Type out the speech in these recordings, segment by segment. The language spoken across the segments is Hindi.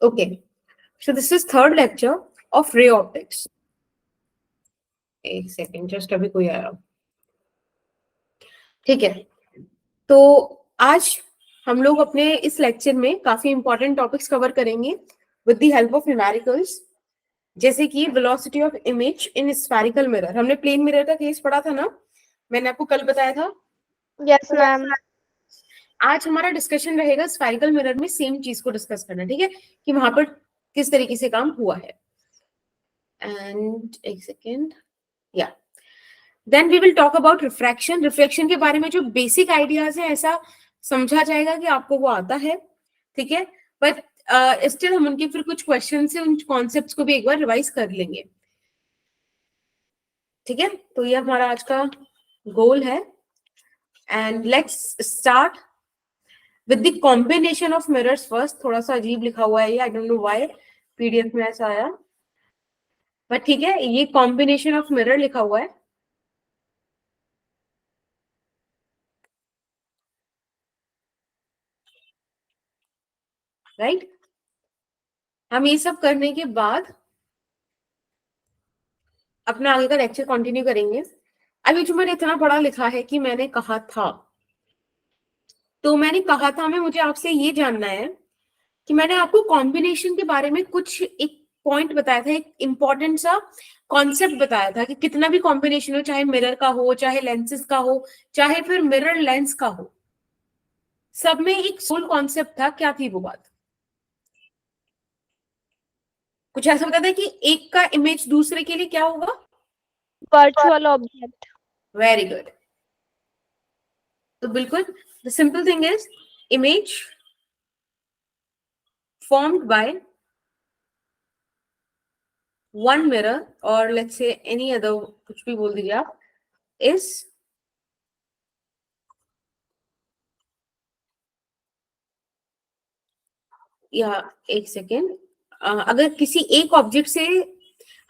Okay, so this is third lecture of ray optics. एक सेकेंड, जस्ट अभी कोई आया. ठीक है, तो आज हम लोग अपने इस लेक्चर में काफी इंपॉर्टेंट टॉपिक्स कवर करेंगे with the help of numericals, जैसे कि velocity of image in spherical mirror. हमने प्लेन मिरर का केस पढ़ा था ना, मैंने आपको कल बताया था. Yes ma'am. आज हमारा डिस्कशन रहेगा स्फेरिकल मिरर में सेम चीज को डिस्कस करना. ठीक है, कि वहां पर किस तरीके से काम हुआ है. एंड एक सेकेंड, या then we will talk about refraction. Reflection के बारे में जो बेसिक आइडियाज है ऐसा समझा जाएगा कि आपको वो आता है. ठीक है, बट स्टिल हम उनके फिर कुछ क्वेश्चन से उन कॉन्सेप्ट्स को भी एक बार रिवाइज कर लेंगे. ठीक है, तो ये हमारा आज का गोल है. And let's start with the combination of mirrors first. थोड़ा सा अजीब लिखा हुआ है ये, I don't know why PDF में ऐसा आया, बट ठीक है, ये कॉम्बिनेशन ऑफ मिरर लिखा हुआ है. राइट, हम ये सब करने के बाद अपना आगे का लेक्चर कंटिन्यू करेंगे. अभी जो मैंने इतना बड़ा लिखा है कि मैंने कहा था, तो मैंने कहा था, मैं मुझे आपसे ये जानना है कि मैंने आपको कॉम्बिनेशन के बारे में कुछ एक पॉइंट बताया था, एक इंपॉर्टेंट सा कॉन्सेप्ट बताया था कि कितना भी कॉम्बिनेशन हो, चाहे मिरर का हो, चाहे लेंसेज का हो, चाहे फिर मिरर लेंस का हो, सब में एक सोल कॉन्सेप्ट था. क्या थी वो बात? कुछ ऐसा बताया था कि एक का इमेज दूसरे के लिए क्या होगा? Virtual object. Very good. तो बिल्कुल, the simple thing is image formed by one mirror, or let's say any other, कुछ भी बोल दीजिए आप, is या एक सेकेंड, अगर किसी एक ऑब्जेक्ट से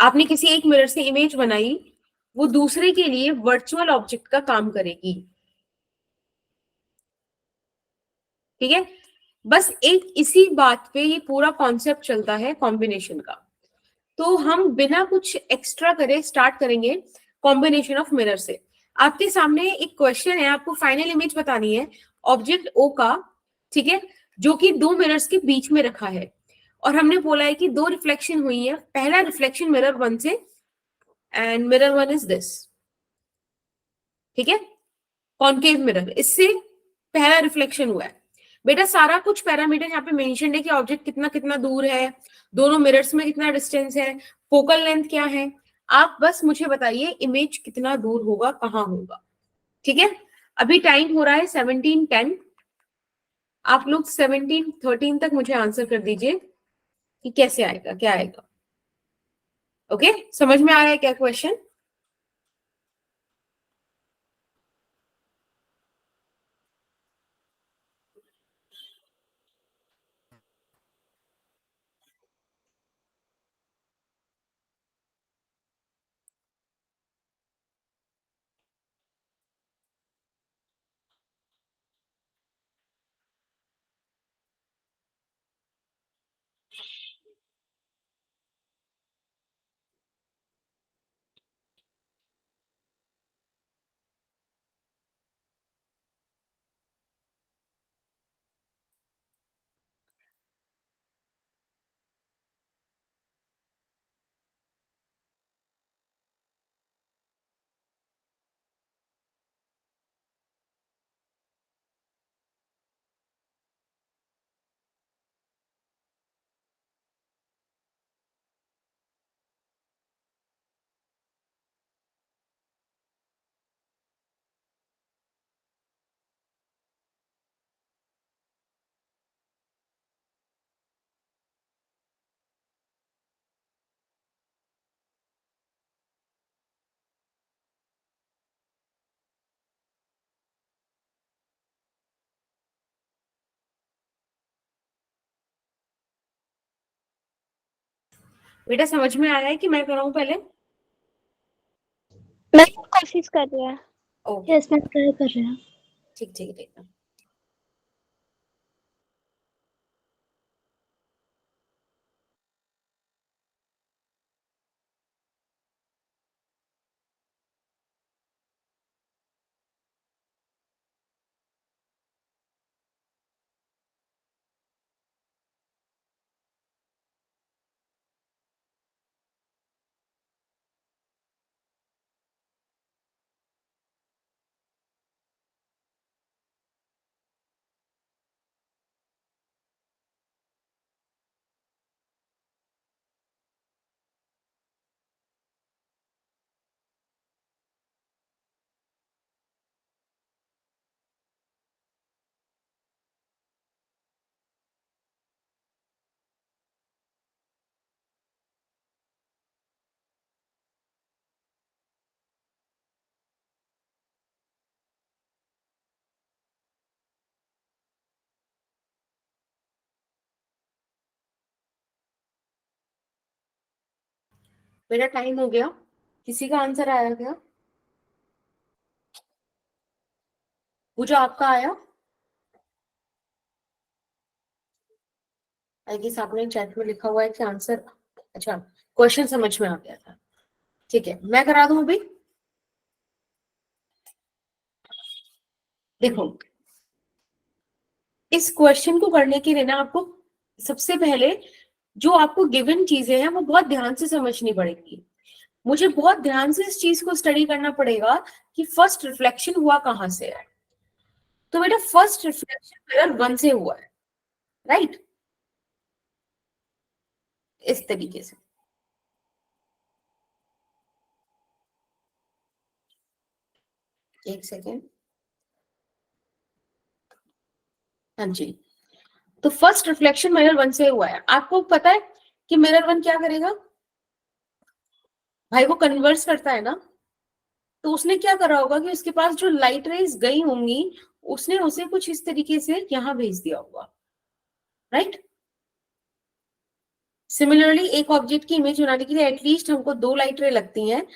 आपने किसी एक मिरर से इमेज बनाई, वो दूसरे के लिए वर्चुअल ऑब्जेक्ट का काम करेगी. ठीक है, बस एक इसी बात पे ये पूरा कॉन्सेप्ट चलता है कॉम्बिनेशन का. तो हम बिना कुछ एक्स्ट्रा करे स्टार्ट करेंगे कॉम्बिनेशन ऑफ मिरर से. आपके सामने एक क्वेश्चन है, आपको फाइनल इमेज बतानी है ऑब्जेक्ट ओ का. ठीक है, जो कि दो मिरर्स के बीच में रखा है, और हमने बोला है कि दो रिफ्लेक्शन हुई है. पहला रिफ्लेक्शन मिरर वन से, and mirror one is this. ठीक है, कॉनकेव मिरर, इससे पहला रिफ्लेक्शन हुआ है. बेटा सारा कुछ पैरामीटर यहाँ पे मेंशन है कि ऑब्जेक्ट कितना कितना दूर है, दोनों मिरर्स में कितना डिस्टेंस है, फोकल लेंथ क्या है. आप बस मुझे बताइए इमेज कितना दूर होगा, कहाँ होगा. ठीक है, अभी टाइम हो रहा है 17:10. आप लोग 17:13 तक मुझे आंसर कर दीजिए कि कैसे आएगा, क्या आएगा. ओके, समझ में आ रहा है क्या क्वेश्चन? बेटा समझ में आ रहा है कि मैं कराऊं पहले? मैं कोशिश कर रही हूँ. ओके, यस मैं ट्राई कर रही हूँ. ठीक ठीक ठीक. बेटा टाइम हो गया, किसी का आंसर आया क्या? पूजा आपका आया? आई गेस आपने चैट में लिखा हुआ है कि आंसर, अच्छा क्वेश्चन समझ में आ गया था। ठीक है, मैं करा दूं अभी। देखो, इस क्वेश्चन को करने के लिए ना आपको सबसे पहले जो आपको गिवन चीजें हैं वो बहुत ध्यान से समझनी पड़ेगी। मुझे बहुत ध्यान से इस चीज को स्टडी करना पड़ेगा कि फर्स्ट रिफ्लेक्शन हुआ कहां से है। तो बेटा फर्स्ट रिफ्लेक्शन मिरर 1 से हुआ है, राइट? इस तरीके से। एक सेकेंड, हाँ जी। तो फर्स्ट रिफ्लेक्शन मिरर 1 से हुआ है। आपको पता है कि मिरर 1 क्या करेगा? भाई वो कन्वर्स करता है ना, तो उसने क्या करा होगा कि उसके पास जो लाइट रेज गई होंगी उसने उसे कुछ इस तरीके से यहां भेज दिया होगा, राइट? सिमिलरली एक ऑब्जेक्ट की इमेज बनाने के लिए एटलीस्ट हमको 2 लाइट रे लगती हैं,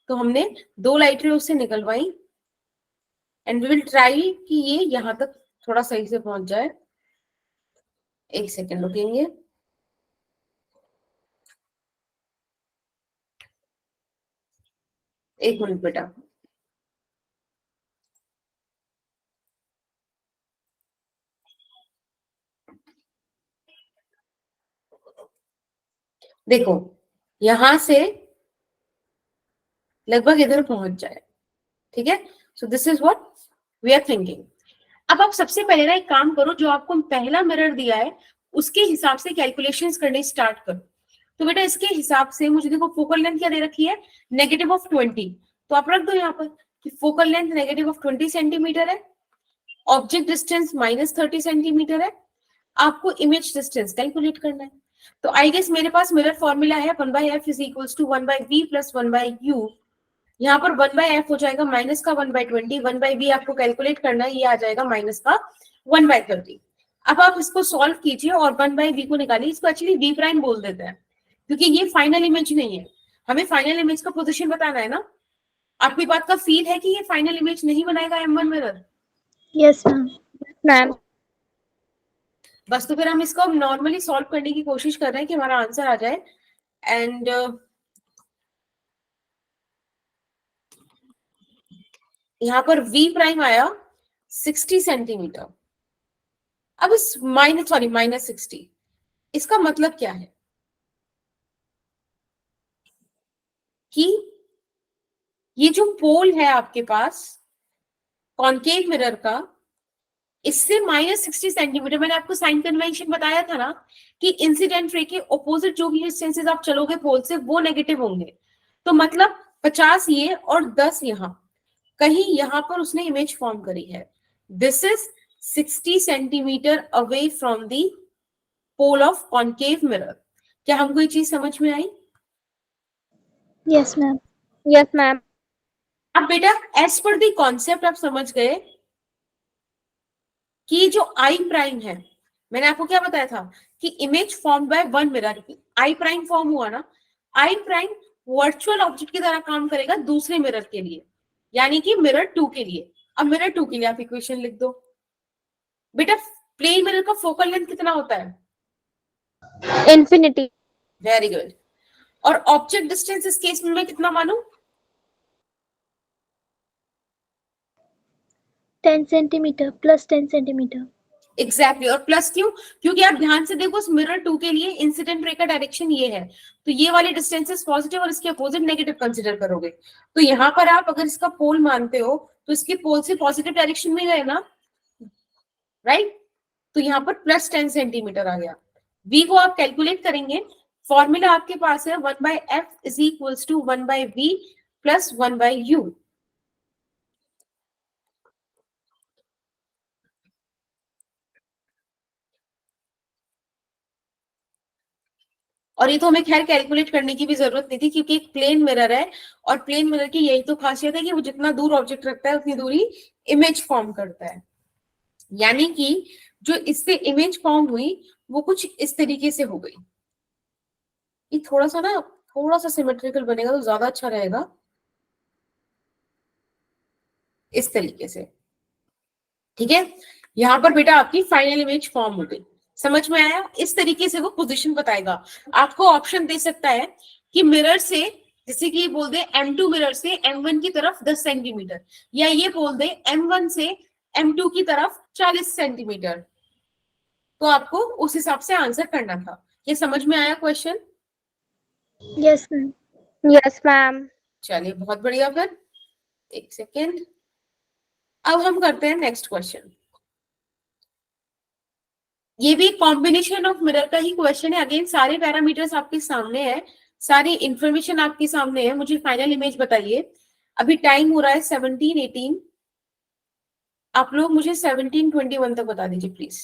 तो हमने 2 लाइट रे उससे निकलवाई एंड वी विल ट्राई कि ये यहां तक थोड़ा सही से पहुंच जाए। एक सेकेंड रुकेंगे। एक मिनट बेटा। देखो, यहां से लगभग इधर पहुंच जाए, ठीक है? So this is what we are thinking. अब आप सबसे पहले ना एक काम करो, जो आपको पहला मिरर दिया है उसके हिसाब से कैलकुलेशंस करने स्टार्ट करो। तो बेटा इसके हिसाब से मुझे देखो फोकल लेंथ क्या दे रखी है, -20। तो आप रख दो यहाँ पर कि फोकल लेंथ -20 सेंटीमीटर है, ऑब्जेक्ट डिस्टेंस -30 सेंटीमीटर है, आपको इमेज डिस्टेंस कैलकुलेट करना है। तो आई गेस मेरे पास मिरर फॉर्मूला है 1/f is equals to 1/v plus 1/u। यहाँ पर 1/f हो जाएगा माइनस का 1/20, 1/v आपको कैलकुलेट करना है, ये आ जाएगा माइनस का 1/30। अब आप इसको सॉल्व कीजिए और 1/v को निकालिए। इसको एक्चुअली v प्राइम बोल देते हैं क्योंकि ये फाइनल इमेज नहीं है, हमें फाइनल इमेज का पोजीशन बताना है ना। आपकी बात का फील है कि ये फाइनल इमेज नहीं बनाएगा M1 mirror? Yes, ma'am. Ma'am बस तो फिर हम इसको नॉर्मली सॉल्व करने की कोशिश कर रहे हैं कि हमारा आंसर आ जाए। एंड यहाँ पर v प्राइम आया 60 सेंटीमीटर। अब इस -60 इसका मतलब क्या है कि ये जो पोल है आपके पास कॉनकेव मिरर का, इससे -60 सेंटीमीटर, मैंने आपको साइन कन्वेंशन बताया था ना कि इंसिडेंट रे के ऑपोजिट जो भी डिस्टेंसेस आप चलोगे पोल से वो नेगेटिव होंगे। तो मतलब 50 ये और 10 यहाँ, कहीं यहाँ पर उसने इमेज फॉर्म करी है। This is 60 centimetre away from the pole of concave mirror. क्या हमको ये चीज समझ में आई? Yes, ma'am. यस मैम अब बेटा एज पर द कॉन्सेप्ट आप समझ गए कि जो आई प्राइम है, मैंने आपको क्या बताया था कि image form by one mirror, I prime form हुआ ना, आई प्राइम वर्चुअल ऑब्जेक्ट की तरह काम करेगा दूसरे मिरर के लिए, यानी कि मिरर 2 के लिए। अब मिरर 2 के लिए आप इक्वेशन लिख दो। बेटा प्लेन मिरर का फोकल लेंथ कितना होता है? Infinity very good. और ऑब्जेक्ट डिस्टेंस इस केस में मैं कितना मानूं? 10 centimeter plus 10 centimeter. एग्जैक्टली और प्लस क्यों? क्योंकि आप ध्यान से देखो, उस मिरर 2 के लिए इंसिडेंट रे का डायरेक्शन ये है, तो ये वाले डिस्टेंसेस पॉजिटिव और इसके अपोजिट नेगेटिव कंसीडर करोगे। तो यहाँ पर आप अगर इसका पोल मानते हो तो इसके पोल से पॉजिटिव डायरेक्शन में गए ना, राइट? तो यहाँ पर +10 सेंटीमीटर आ गया। v को आप कैलकुलेट करेंगे, फॉर्मूला आपके पास है 1/f is equals to 1/v plus 1/u। और ये तो हमें खैर कैलकुलेट करने की भी जरूरत नहीं थी क्योंकि एक प्लेन मिरर है, और प्लेन मिरर की यही तो खासियत है कि वो जितना दूर ऑब्जेक्ट रखता है उतनी दूरी इमेज फॉर्म करता है। यानी कि जो इससे इमेज फॉर्म हुई वो कुछ इस तरीके से हो गई। ये थोड़ा सा ना थोड़ा सा सिमेट्रिकल बनेगा तो ज्यादा अच्छा रहेगा, इस तरीके से। ठीक है, यहाँ पर बेटा आपकी फाइनल इमेज फॉर्म हो गई। समझ में आया? इस तरीके से वो पोजीशन बताएगा। आपको ऑप्शन दे सकता है कि मिरर से, जैसे कि ये बोल दे M2 मिरर से M1 की तरफ 10 सेंटीमीटर, या ये बोल दे M1 से M2 की तरफ 40 सेंटीमीटर, तो आपको उस हिसाब से आंसर करना था। ये समझ में आया question? Yes, ma'am. Yes, ma'am. चलिए बहुत बढ़िया। फिर एक सेकेंड, अब हम करते हैं नेक्स्ट क्वेश्चन। ये भी कॉम्बिनेशन ऑफ मिरर का ही क्वेश्चन है। अगेन सारे पैरामीटर्स आपके सामने है, सारी इंफॉर्मेशन आपके सामने है। मुझे फाइनल इमेज बताइए। अभी टाइम हो रहा है 17:18। आप लोग मुझे 17:21 तक बता दीजिए प्लीज।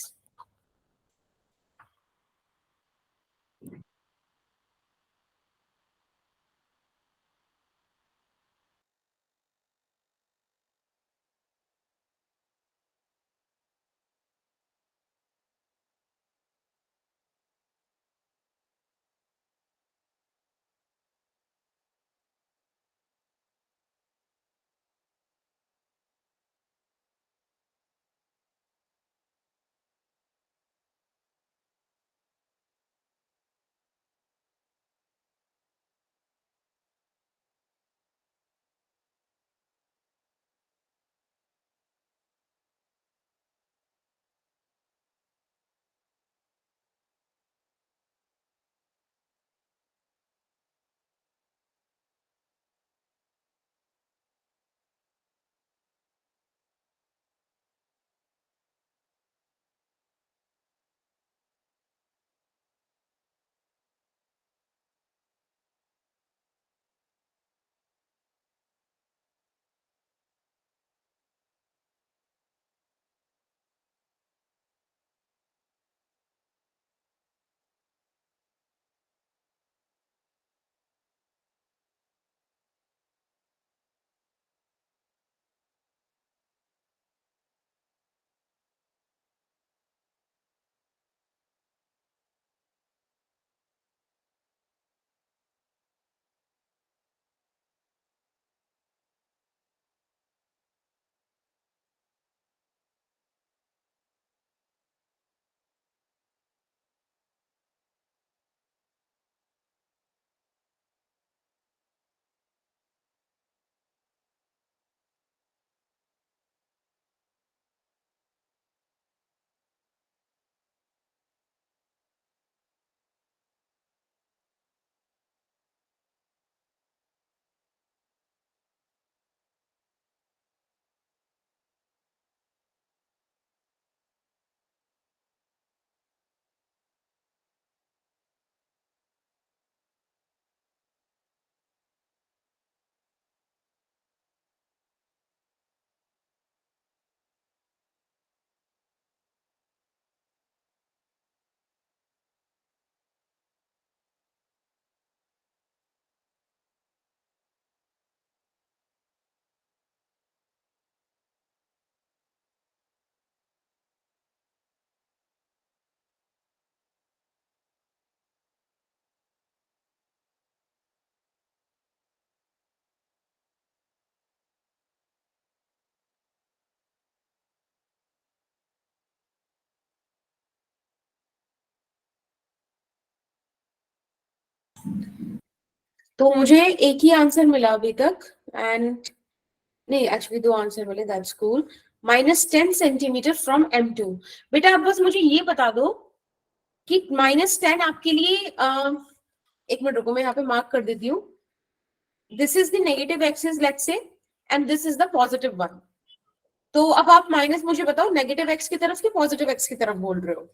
तो मुझे एक ही आंसर मिला अभी तक, एंड नहीं एक्चुअली दो आंसर मिले, that's cool. -10 centimetre from M2। बेटा आप बस मुझे ये बता दो कि -10 आपके लिए एक मिनट रुको, मैं यहाँ पे मार्क कर देती हूँ। This is the negative axis let's say, and this is the positive one. तो अब आप माइनस मुझे बताओ नेगेटिव एक्स की तरफ कि पॉजिटिव एक्स की तरफ बोल रहे हो?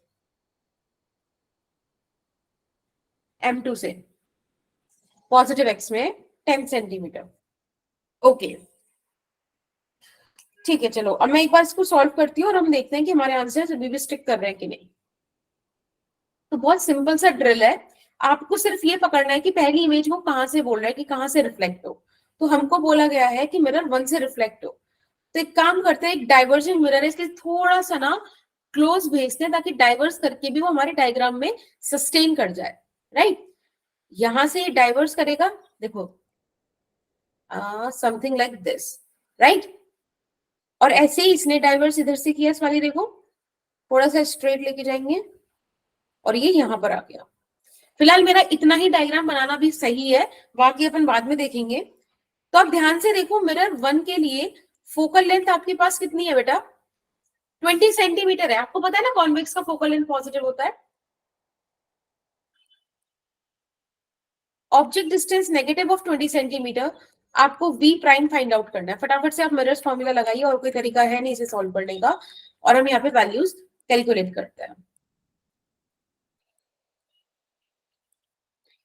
M2 से पॉजिटिव एक्स में 10 सेंटीमीटर। ओके ठीक है, चलो अब मैं एक बार इसको सॉल्व करती हूँ और हम देखते हैं कि हमारे आंसर अभी भी स्टिक कर रहे हैं कि नहीं। तो बहुत सिंपल सा ड्रिल है, आपको सिर्फ ये पकड़ना है कि पहली इमेज वो कहाँ से बोल रहा है कि कहाँ से रिफ्लेक्ट हो। तो हमको बोला गया है कि मिरर 1 से रिफ्लेक्ट हो, तो एक काम करते हैं, एक डाइवर्जेंट मिरर है इसलिए थोड़ा सा ना क्लोज भेजते हैं ताकि डाइवर्स करके भी वो हमारे डायग्राम में सस्टेन कर जाए, राइट? यहां से डाइवर्स करेगा, देखो समथिंग लाइक दिस, राइट। और ऐसे ही इसने डाइवर्स इधर से किया, इस वाली देखो थोड़ा सा स्ट्रेट लेके जाएंगे और ये यहां पर आ गया। फिलहाल मेरा इतना ही डायग्राम बनाना भी सही है, बाकी अपन बाद में देखेंगे। तो आप ध्यान से देखो, मिरर 1 के लिए फोकल लेंथ आपके पास कितनी है बेटा? 20 सेंटीमीटर है। आपको पता है ना कॉन्वेक्स का फोकल लेंथ पॉजिटिव होता है। Object distance negative of 20 centimetre, आपको v प्राइम फाइंड आउट करना है। फटाफट से आप मिरर्स फॉर्मूला लगाइए, और कोई तरीका है नहीं इसे सॉल्व करने का, और हम यहाँ पे वैल्यूज कैलकुलेट करते हैं।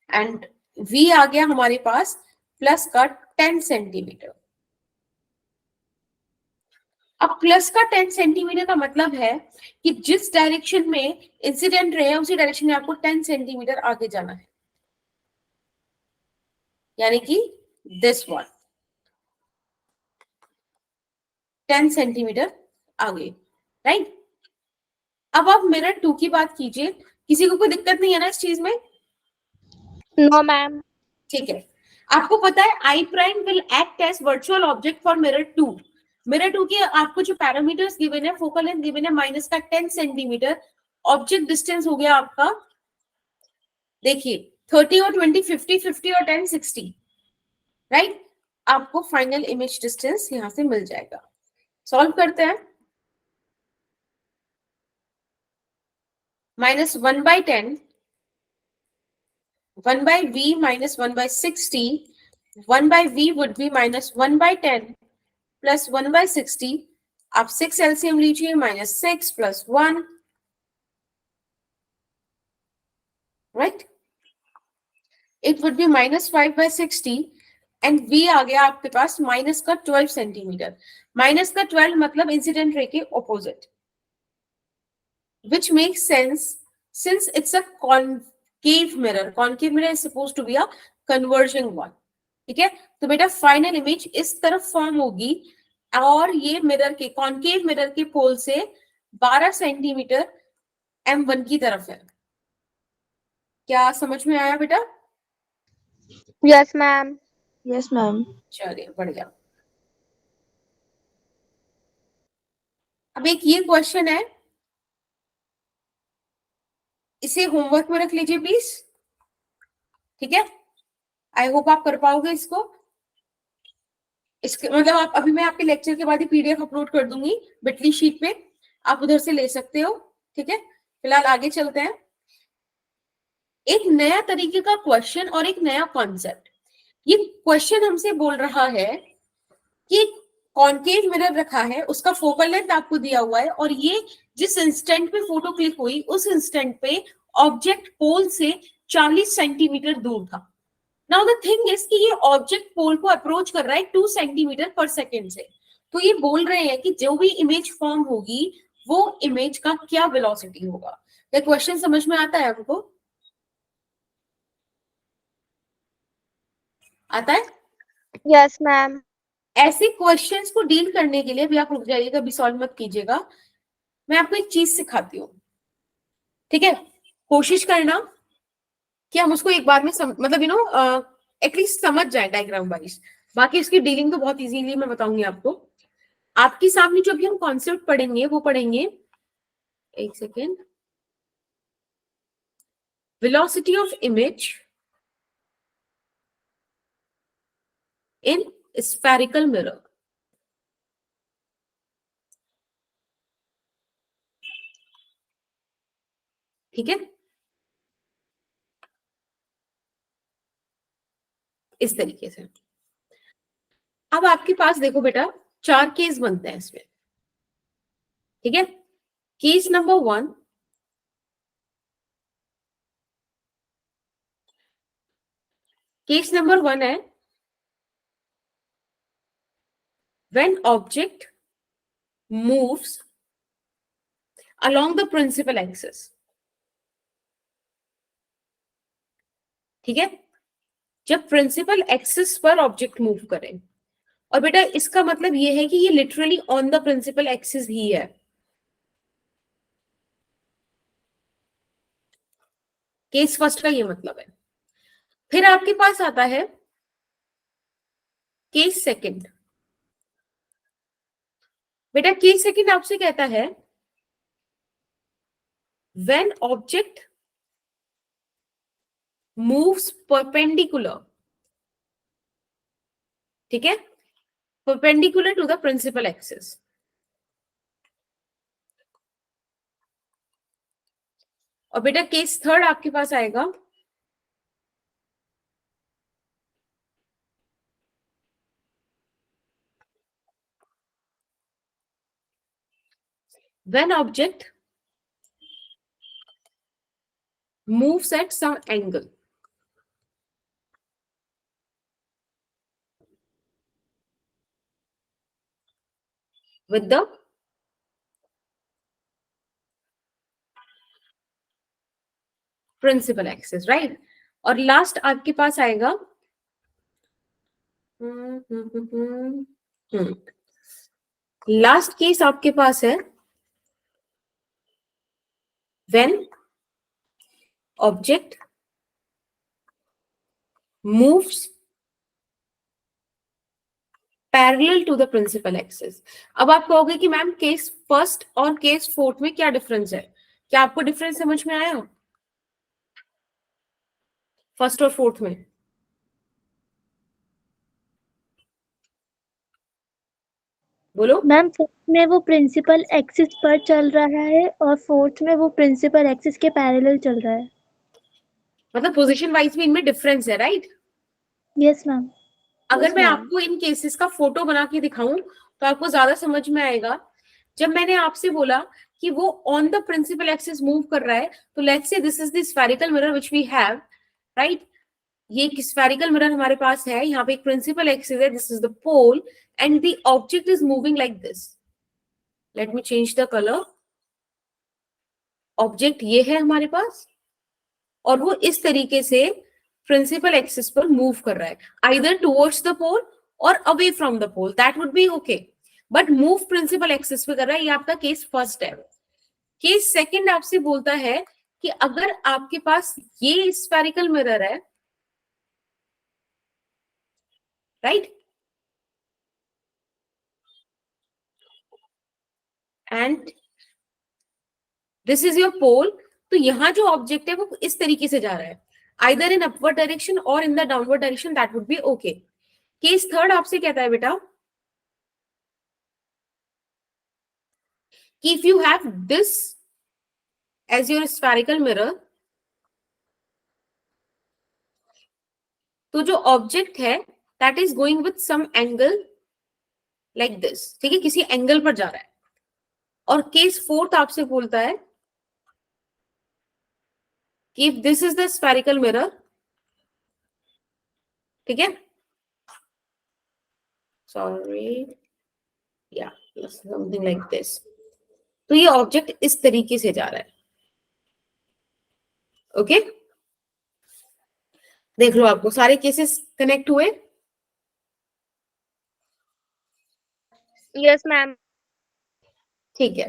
एंड v आ गया हमारे पास प्लस का 10 सेंटीमीटर। अब प्लस का 10 सेंटीमीटर का मतलब है कि जिस डायरेक्शन में इंसिडेंट रे है उसी डायरेक्शन में आपको 10 सेंटीमीटर आगे जाना है, यानी कि दिस वन 10 सेंटीमीटर आगे, राइट। अब आप मिरर 2 की बात कीजिए, किसी को कोई दिक्कत नहीं है ना इस चीज में? No, ma'am. ठीक है। आपको पता है I prime will act as virtual object for mirror 2। Mirror 2 के आपको जो पैरामीटर्स गिवन है, फोकल लेंथ गिवन है माइनस का 10 सेंटीमीटर, ऑब्जेक्ट डिस्टेंस हो गया आपका, देखिए 30 और 20 50, 50 और 10 60, राइट। आपको फाइनल इमेज डिस्टेंस यहां से मिल जाएगा। सॉल्व करते हैं। Minus 1/10, 1/v minus 1/60, 1/v would be minus 1/10 plus 1/60. आप 6 एलसीएम लीजिए, -6 + 1, right. It would be -5/60 and v आ गया आपके पास माइनस का 12 सेंटीमीटर। माइनस का 12 मतलब इंसिडेंट रे के opposite, which makes sense since it's a concave mirror. Concave mirror is supposed to be a converging one. ठीक है, तो बेटा फाइनल इमेज इस तरफ फॉर्म होगी, और ये मिरर के कॉन्केव मिरर के पोल से 12 सेंटीमीटर M1 की तरफ है। क्या समझ में आया बेटा? Yes, ma'am. Yes, ma'am. चलिए बढ़िया। अब एक ये क्वेश्चन है, इसे होमवर्क में रख लीजिए प्लीज, ठीक है। आई होप आप कर पाओगे इसको। इसके मतलब आप अभी, मैं आपके लेक्चर के बाद ही पीडीएफ अपलोड कर दूंगी बिटली शीट पे, आप उधर से ले सकते हो, ठीक है। फिलहाल आगे चलते हैं। एक नया तरीके का क्वेश्चन और एक नया कॉन्सेप्ट। ये क्वेश्चन हमसे बोल रहा है कि कॉन्केव मिरर रखा है, उसका फोकल लेंथ आपको दिया हुआ है, और ये जिस इंस्टेंट पे फोटो क्लिक हुई उस इंस्टेंट पे ऑब्जेक्ट पोल से 40 सेंटीमीटर दूर था। नाउ द थिंग इज कि ये ऑब्जेक्ट पोल को अप्रोच कर रहा है 2 सेंटीमीटर पर सेकेंड से। तो ये बोल रहे हैं कि जो भी इमेज फॉर्म होगी वो इमेज का क्या वेलोसिटी होगा। ये क्वेश्चन समझ में आता है हमको? आता है? Yes, ma'am. ऐसे क्वेश्चंस को डील करने के लिए भी आप रुक जाइएगा, अभी सॉल्व मत कीजिएगा, मैं आपको एक चीज सिखाती हूँ, ठीक है। कोशिश करना कि हम उसको एक बार में मतलब एटलीस्ट समझ जाए डायग्राम वाइज। बाकी इसकी डीलिंग तो बहुत इजीली मैं बताऊंगी आपको। आपके सामने जो भी हम कॉन्सेप्ट पढ़ेंगे वो पढ़ेंगे, एक second, velocity of image in spherical mirror. ठीक है, इस तरीके से। अब आपके पास देखो बेटा 4 केस बनते हैं इसमें, ठीक है। केस नंबर 1, केस नंबर 1 है when object moves along the principal axis, ठीक है। जब प्रिंसिपल एक्सिस पर ऑब्जेक्ट मूव करे, और बेटा इसका मतलब ये है कि ये literally on the principal axis ही है। केस फर्स्ट का ये मतलब है। फिर आपके पास आता है केस सेकंड। बेटा केस सेकंड आपसे कहता है व्हेन ऑब्जेक्ट मूव्स परपेंडिकुलर, ठीक है, perpendicular to the principal axis. और बेटा केस थर्ड आपके पास आएगा when object moves at some angle with the principal axis, right. और लास्ट आपके पास आएगा लास्ट केस आपके पास है when object moves parallel to the principal axis. अब आप कहोगे कि मैम केस फर्स्ट और केस फोर्थ में क्या डिफरेंस है? क्या आपको डिफरेंस समझ में आया फर्स्ट और फोर्थ में? बोलो। मैम फोर्थ में वो प्रिंसिपल एक्सिस पर चल रहा है और फोर्थ में वो प्रिंसिपल एक्सिस के पैरेलल चल रहा है। मतलब पोजीशन वाइज भी इनमें डिफरेंस है, राइट? Yes ma'am. अगर मैं आपको इन केसेस का फोटो बना के दिखाऊं तो आपको ज्यादा समझ में आएगा। जब मैंने आपसे बोला कि वो on the principal axis move कर रहा है, तो let's say this is the spherical mirror which we have, right? ये एक स्फेरिकल मिरर हमारे पास है, यहाँ पे एक प्रिंसिपल एक्सिस है, this is the pole and the object is moving like this. Let me change the colour. Object ये है हमारे पास और वो इस तरीके से प्रिंसिपल एक्सिस पर मूव कर रहा है, आइदर टुवर्ड्स द पोल और away from the pole, that would be okay, but move principal axis पे कर रहा है। ये आपका केस फर्स्ट है। केस सेकंड आपसे बोलता है कि अगर आपके पास ये स्फेरिकल मिरर है, right, and this is your pole, तो यहां जो ऑब्जेक्ट है वो इस तरीके से जा रहा है, आइदर इन अपवर्ड डायरेक्शन और in the downward direction, that would be okay. Case third आपसे कहता है बेटा कि if you have this as your spherical mirror, तो जो ऑब्जेक्ट है that is going with some angle like this, ठीक है, किसी एंगल पर जा रहा है। और केस फोर्थ आपसे बोलता है कि if this is the spherical mirror, ठीक है, सॉरी, या समथिंग लाइक दिस, तो ये ऑब्जेक्ट इस तरीके से जा रहा है। ओके देख लो, आपको सारे केसेस कनेक्ट हुए? Yes ma'am. ठीक है,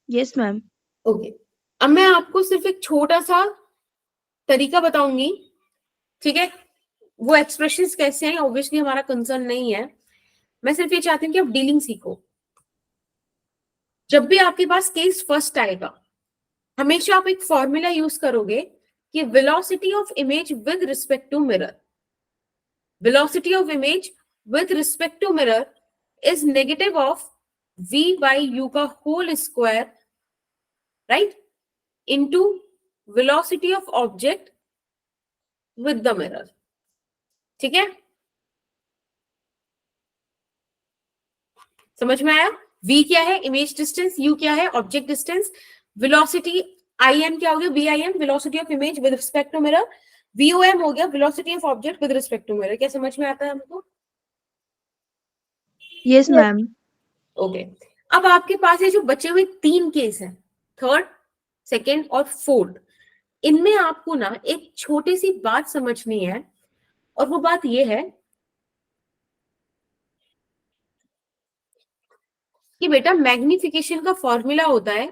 यस मैम। ओके। अब मैं आपको सिर्फ एक छोटा सा तरीका बताऊंगी, ठीक है? वो एक्सप्रेशंस कैसे हैं ऑब्वियसली हमारा कंसर्न नहीं है, मैं सिर्फ ये चाहती हूँ कि आप डीलिंग सीखो। जब भी आपके पास केस फर्स्ट आएगा, हमेशा आप एक फॉर्मूला यूज करोगे कि velocity of image with respect to mirror, velocity of image with respect to mirror is negative of v by u का whole square, right, into velocity of object with the mirror, ठीक है? समझ में आया? v क्या है? Image distance. u क्या है? Object distance. वेलोसिटी im क्या हो गया? vim, velocity of image with respect to mirror. vom हो गया velocity of object with respect to mirror. क्या समझ में आता है हमको? Yes ma'am. ओके अब आपके पास ये जो बचे हुए तीन केस हैं, थर्ड, सेकेंड और फोर्थ, इनमें आपको ना एक छोटी सी बात समझनी है, और वो बात ये है कि बेटा मैग्निफिकेशन का फॉर्मूला होता है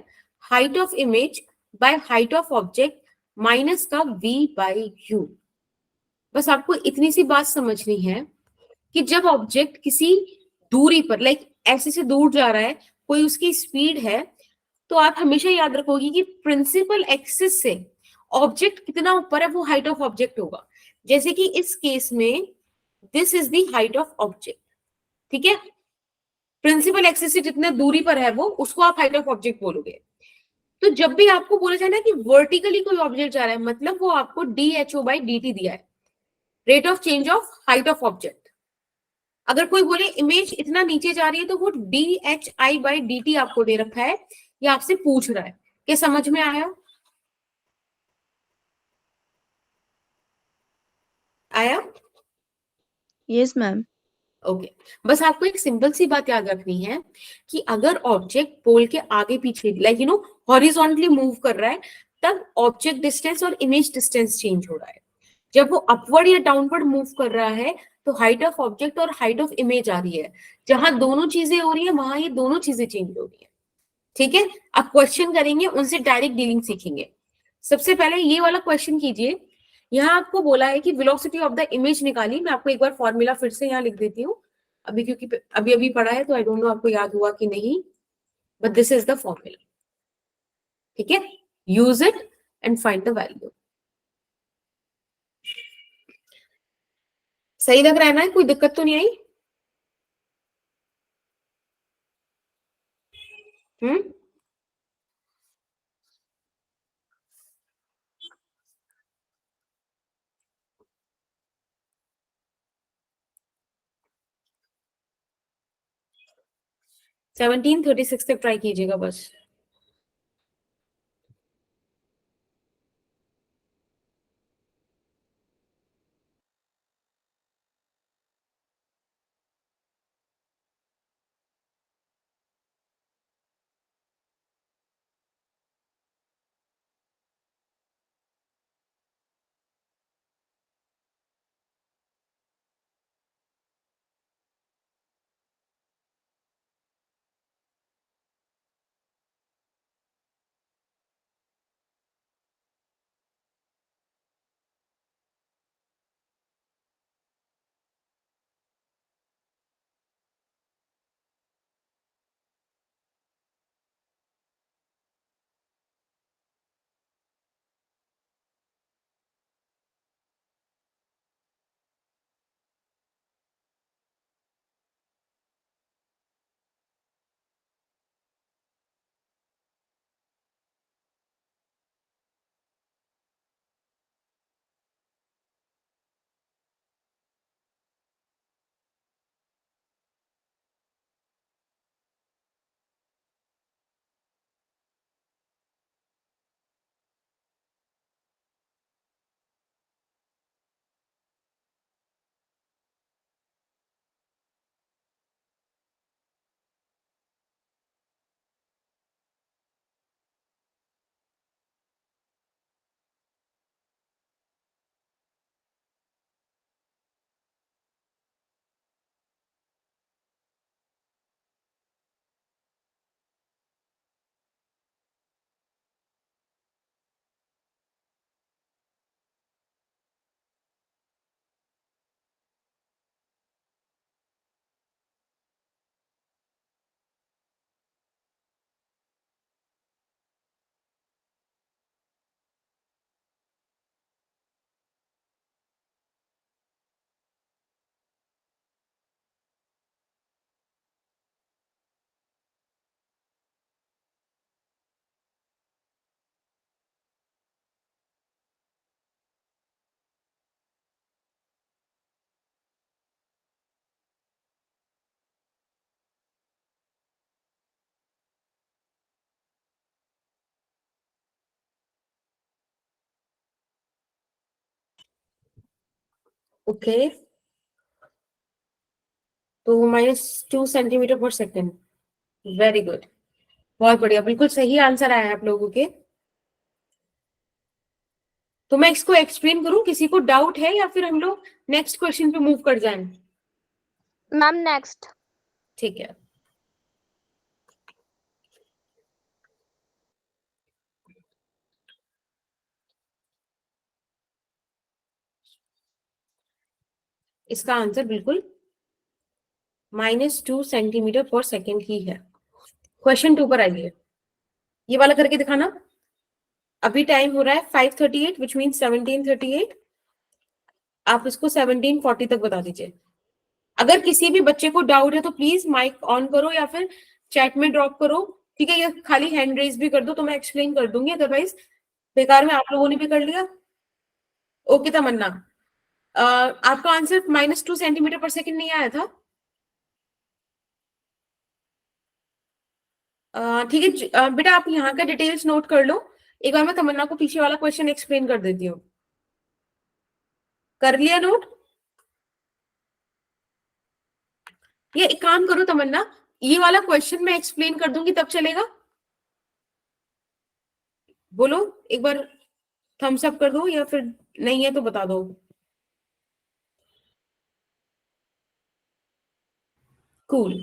height of image by height of object minus का v बाय u। बस आपको इतनी सी बात समझनी है कि जब ऑब्जेक्ट किसी दूरी पर, लाइक ऐसे से दूर जा रहा है, कोई उसकी स्पीड है, तो आप हमेशा याद रखोगे कि प्रिंसिपल एक्सिस से ऑब्जेक्ट कितना ऊपर है वो हाइट ऑफ ऑब्जेक्ट होगा। जैसे कि इस केस में this is the height of object, ठीक है। प्रिंसिपल एक्सिस से जितने दूरी पर है वो, उसको आप हाइट ऑफ ऑब्जेक्ट बोलोगे। तो जब भी आपको बोला जाए ना कि वर्टिकली कोई ऑब्जेक्ट जा रहा है, मतलब वो आपको DHO/dt दिया है, rate of change of height of object. अगर कोई बोले इमेज इतना नीचे जा रही है, तो वो DHI/dt आपको दे रखा है, या आपसे पूछ रहा है। क्या समझ में आया? आया? Yes ma'am. ओके। बस आपको एक सिंपल सी बात याद रखनी है कि अगर ऑब्जेक्ट पोल के आगे पीछे, लाइक हॉरिजॉन्टली मूव कर रहा है, तब ऑब्जेक्ट डिस्टेंस और इमेज डिस्टेंस चेंज हो रहा है। जब वो अपवर्ड या डाउनवर्ड मूव कर रहा है, तो हाइट ऑफ ऑब्जेक्ट और हाइट ऑफ इमेज आ रही है। जहां दोनों चीजें हो रही है, वहां ये दोनों चीजें चेंज हो रही है, ठीक है। अब क्वेश्चन करेंगे, उनसे डायरेक्ट डीलिंग सीखेंगे। सबसे पहले ये वाला क्वेश्चन कीजिए। यहाँ आपको बोला है कि वेलोसिटी ऑफ द इमेज निकाली। मैं आपको एक बार फॉर्मूला फिर से यहाँ लिख देती हूँ, अभी, क्योंकि अभी अभी पढ़ा है, तो आई डोंट नो आपको याद हुआ कि नहीं, but this is the formula, ठीक है। Use it and find the value. सही लग रहा है ना? कोई दिक्कत तो नहीं आई? हम्म। 1736 तक ट्राई कीजिएगा बस। ओके, तो -2 सेंटीमीटर पर सेकेंड। वेरी गुड, बहुत बढ़िया, बिल्कुल सही आंसर आया है आप लोगों के। तो मैं इसको एक्सप्लेन करूं, किसी को डाउट है, या फिर हम लोग नेक्स्ट क्वेश्चन पे मूव कर जाएं? Ma'am next. ठीक है। इसका आंसर बिल्कुल -2 सेंटीमीटर पर सेकेंड ही है। क्वेश्चन 2 पर आइए, ये वाला करके दिखाना। अभी टाइम हो रहा है 5:38 विच मीन 17:38। आप इसको 17:40 तक बता दीजिए। अगर किसी भी बच्चे को डाउट है तो प्लीज माइक ऑन करो या फिर चैट में ड्रॉप करो, ठीक है, या खाली हैंड रेज भी कर दो तो मैं एक्सप्लेन कर दूंगी, अदरवाइज बेकार में आप लोगों ने भी कर लिया। ओके तमन्ना, आपका आंसर -2 सेंटीमीटर पर सेकेंड नहीं आया था? ठीक है बेटा, आप यहाँ का डिटेल्स नोट कर लो। एक बार मैं तमन्ना को पीछे वाला क्वेश्चन एक्सप्लेन कर देती हूँ। कर लिया नोट? ये एक काम करो तमन्ना, ये वाला क्वेश्चन मैं एक्सप्लेन कर दूंगी तब चलेगा? बोलो एक बार, थम्स अप कर दो या फिर नहीं है तो बता दो। कूल।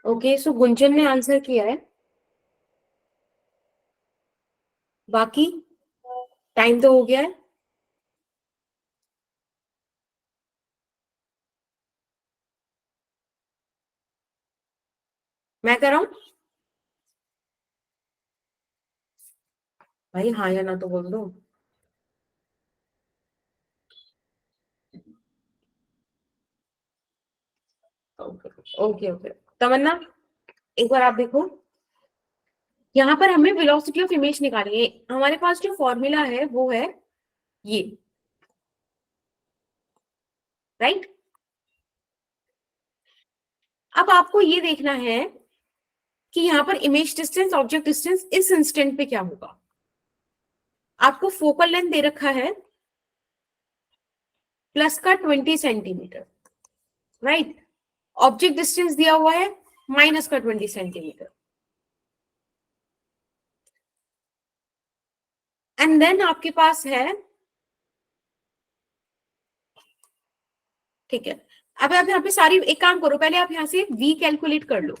ओके, सो गुंजन ने आंसर किया है। बाकी टाइम तो हो गया है। मैं कर रहा हूँ भाई, हाँ या ना तो बोल दो। Okay okay okay. तमन्ना एक बार आप देखो, यहाँ पर हमें वेलोसिटी ऑफ इमेज निकालनी है। हमारे पास जो फॉर्मूला है वो है ये, राइट। अब आपको ये देखना है कि यहाँ पर इमेज डिस्टेंस, ऑब्जेक्ट डिस्टेंस इस इंस्टेंट पे क्या होगा। आपको फोकल लेंथ दे रखा है प्लस का 20 सेंटीमीटर, राइट। ऑब्जेक्ट डिस्टेंस दिया हुआ है माइनस का 20 सेंटीमीटर, एंड देन आपके पास है, ठीक है। अब आप यहाँ पे सारी, एक काम करो, पहले आप यहाँ से v कैलकुलेट कर लो।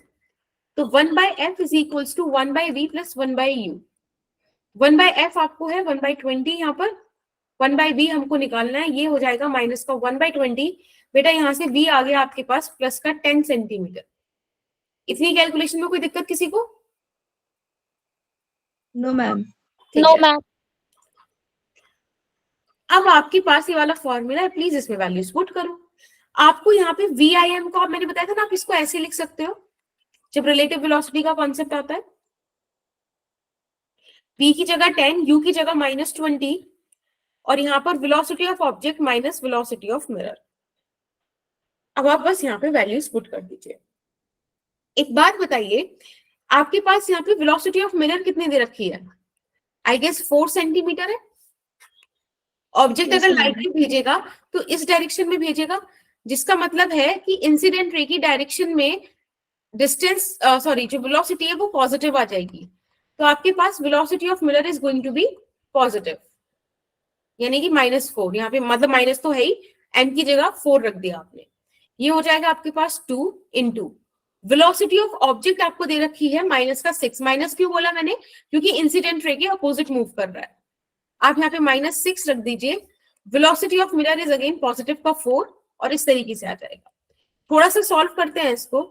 तो 1/f is equals to 1/v plus 1/u। 1/f आपको है 1/20, यहाँ पर 1/v हमको निकालना है, ये हो जाएगा माइनस का 1/20। बेटा यहाँ से v आ गया आपके पास प्लस का 10 सेंटीमीटर। इतनी कैलकुलेशन में कोई दिक्कत किसी को? No ma'am. ठीक नो है, मैम। अब आपके पास ये वाला फॉर्मूला है, प्लीज इसमें वैल्यूज पुट करो। आपको यहाँ पे VIM को, मैंने बताया था ना, आप इसको ऐसे लिख सकते हो जब रिलेटिव वेलोसिटी का कॉन्सेप्ट आता है, P की जगह 10, U की जगह -20, और यहाँ पर velocity of object minus velocity of mirror. अब आप बस यहाँ पे वैल्यूज पुट कर दीजिए। एक बात बताइए, आपके पास यहाँ पे वेलोसिटी ऑफ मिरर कितनी दे रखी है? आई गेस 4 सेंटीमीटर है। ऑब्जेक्ट Yes, अगर ma'am. लाइट रे भेजेगा तो इस डायरेक्शन में भेजेगा, जिसका मतलब है कि इंसिडेंट रे की डायरेक्शन में डिस्टेंस, सॉरी, जो वेलोसिटी है वो पॉजिटिव आ जाएगी। तो आपके पास velocity of mirror is going to be positive, यानी कि -4। यहाँ पे मतलब माइनस तो है ही, n की जगह 4 रख दिया आपने। ये हो जाएगा आपके पास 2 इंटू वेलोसिटी ऑफ ऑब्जेक्ट आपको दे रखी है -6। माइनस क्यों बोला मैंने? क्योंकि इंसिडेंट रे के अपोजिट मूव कर रहा है। आप यहाँ पे -6 रख दीजिए। Velocity of mirror is again positive का 4, और इस तरीके से आ जाएगा। थोड़ा सा सॉल्व करते हैं इसको।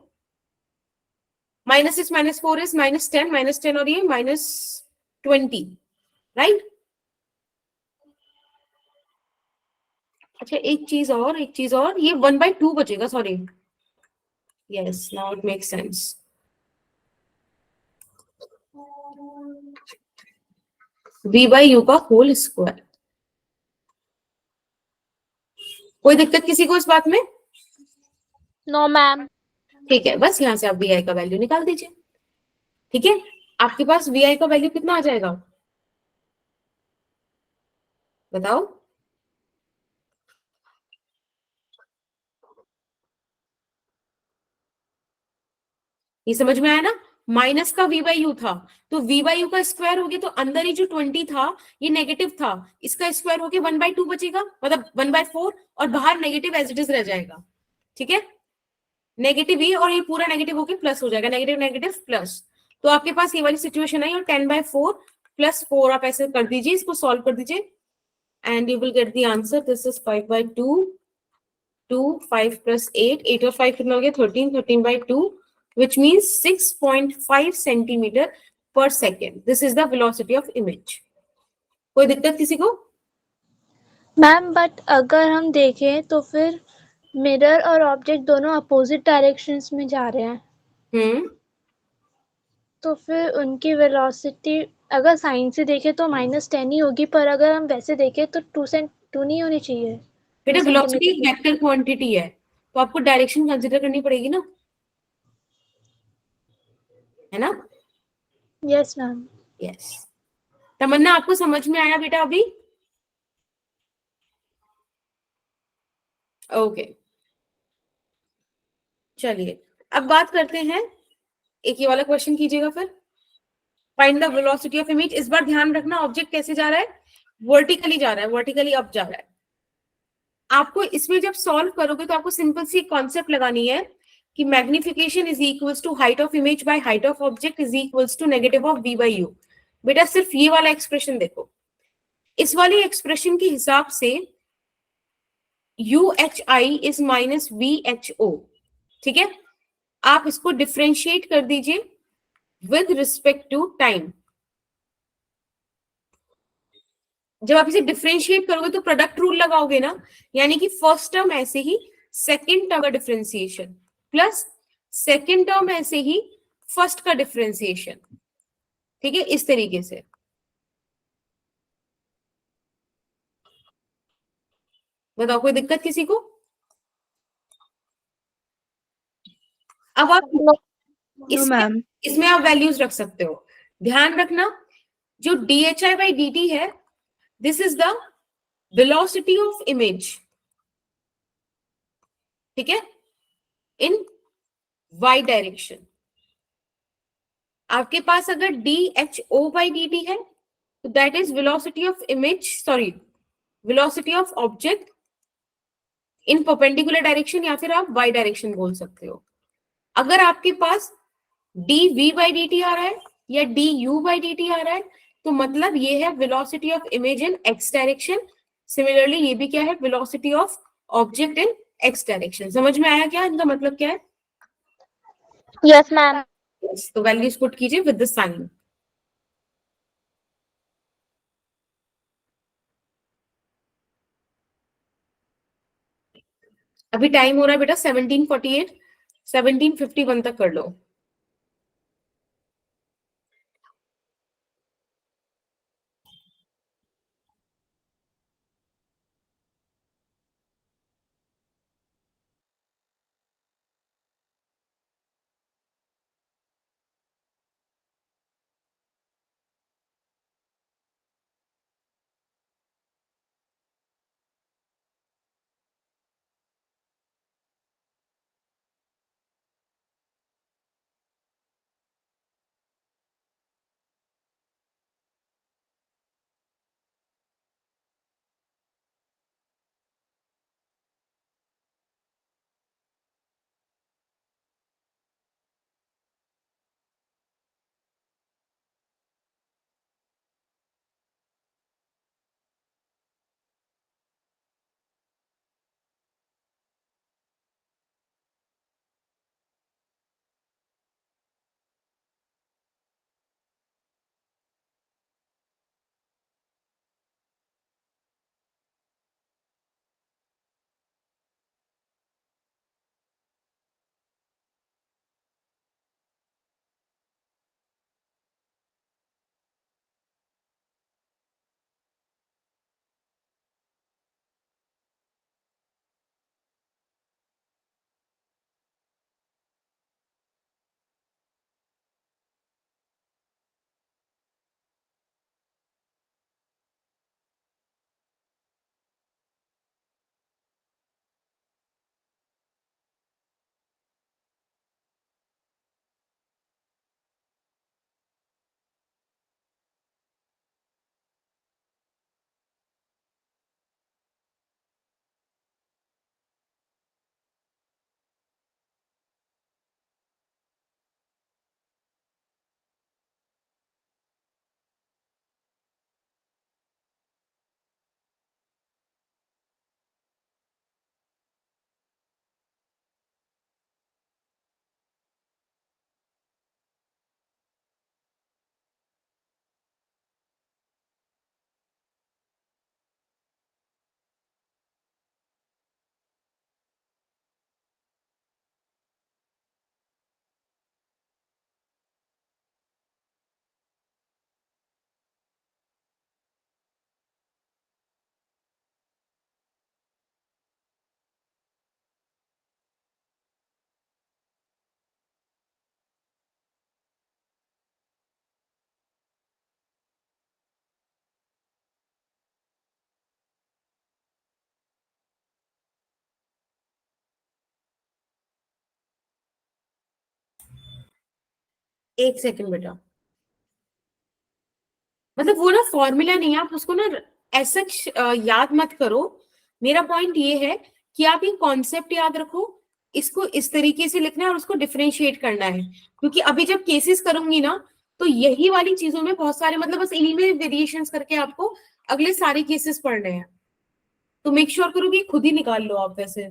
-6 -4 इज -10, -10 और ये -20, राइट? अच्छा, एक चीज और, ये 1/2 बचेगा, sorry. Yes, now it makes sense. V/U का होल स्क्वायर। कोई दिक्कत किसी को इस बात में? No ma'am. ठीक है, बस यहां से आप VI का वैल्यू निकाल दीजिए। ठीक है, आपके पास VI का वैल्यू कितना आ जाएगा, बताओ? ये समझ में आया ना? माइनस का V/U था, तो V/U का स्क्वायर हो गया, तो अंदर ही जो 20 था ये नेगेटिव था, इसका स्क्वायर होके 1/2 बचेगा, मतलब 1/4, और बाहर नेगेटिव एज इट इज रह जाएगा। ठीक है, नेगेटिव ही, और ये पूरा नेगेटिव होके प्लस हो जाएगा, नेगेटिव नेगेटिव प्लस। तो आपके पास ये वाली सिचुएशन आई, और 10/4 + 4 आप ऐसे कर दीजिए, इसको सॉल्व कर दीजिए, and you will get the answer. This is 5/2, 2, 5 + 8, 8 और 5 कितना हो गया? 13, 13/2, which means 6.5 सेंटीमीटर पर second. This is the velocity of image. कोई दिक्कत किसी को? मैम बट अगर हम देखें तो फिर मिरर और ऑब्जेक्ट दोनों अपोजिट डायरेक्शंस में जा रहे हैं, तो फिर उनकी वेलोसिटी अगर साइन से देखें तो -10 ही होगी, पर अगर हम वैसे देखें तो 2 नहीं होनी चाहिए। बेटा, 2 वेलोसिटी एक सेंटीमीटर। वेक्टर क्वांटिटी है, तो आपको डायरेक्शन कंसीडर करनी पड़ेगी ना, है ना? Yes ma'am. यस। तमन्ना, आपको समझ में आया बेटा अभी? ओके, चलिए अब बात करते हैं, एक ये वाला क्वेश्चन कीजिएगा फिर। Find the velocity of image. इस बार ध्यान रखना, ऑब्जेक्ट कैसे जा रहा है? वर्टिकली जा रहा है, वर्टिकली अप जा रहा है। आपको इसमें जब सॉल्व करोगे तो आपको सिंपल सी कॉन्सेप्ट लगानी है कि magnification is equals to height of image by height of object is equals to negative of V/U। बेटा सिर्फ ये वाला एक्सप्रेशन देखो, इस वाली एक्सप्रेशन के हिसाब से UHI इज -VHO। ठीक है, आप इसको डिफ्रेंशिएट कर दीजिए विद रिस्पेक्ट टू टाइम। जब आप इसे डिफ्रेंशिएट करोगे तो प्रोडक्ट रूल लगाओगे ना, यानी कि फर्स्ट टर्म ऐसे ही, सेकंड टर्म का डिफ्रेंसिएशन प्लस सेकंड टर्म ऐसे ही, फर्स्ट का डिफ्रेंसिएशन। ठीक है, इस तरीके से। बताओ, कोई दिक्कत किसी को? अब आप नो इसमें मैम। इसमें आप वैल्यूज रख सकते हो। ध्यान रखना, जो dHi/dt है, this is the velocity of image. ठीक है, इन y डायरेक्शन। आपके पास अगर dHo/dt है तो that is velocity of image, sorry, velocity of object in perpendicular direction, या फिर आप y डायरेक्शन बोल सकते हो। अगर आपके पास dV/dt आ रहा है या du/dt आ रहा है, तो मतलब ये है velocity of image in x direction. Similarly ये भी क्या है? Velocity of object in x direction. समझ में आया क्या इनका मतलब क्या है? Yes ma'am. तो वैल्यूज पुट कीजिए विद द साइन। अभी टाइम हो रहा है बेटा 17:48, 17:51 तक कर लो। एक सेकंड बेटा, मतलब वो ना फॉर्मूला नहीं है, आप उसको ना ऐसा याद मत करो। मेरा पॉइंट ये है कि आप ये कॉन्सेप्ट याद रखो, इसको इस तरीके से लिखना है और उसको डिफरेंशिएट करना है, क्योंकि अभी जब केसेस करूंगी ना तो यही वाली चीजों में बहुत सारे, मतलब बस इन्हीं में वेरिएशंस करके आपको अगले सारे केसेस पढ़ने हैं। तो मेक श्योर करो कि खुद ही निकाल लो आप वैसे।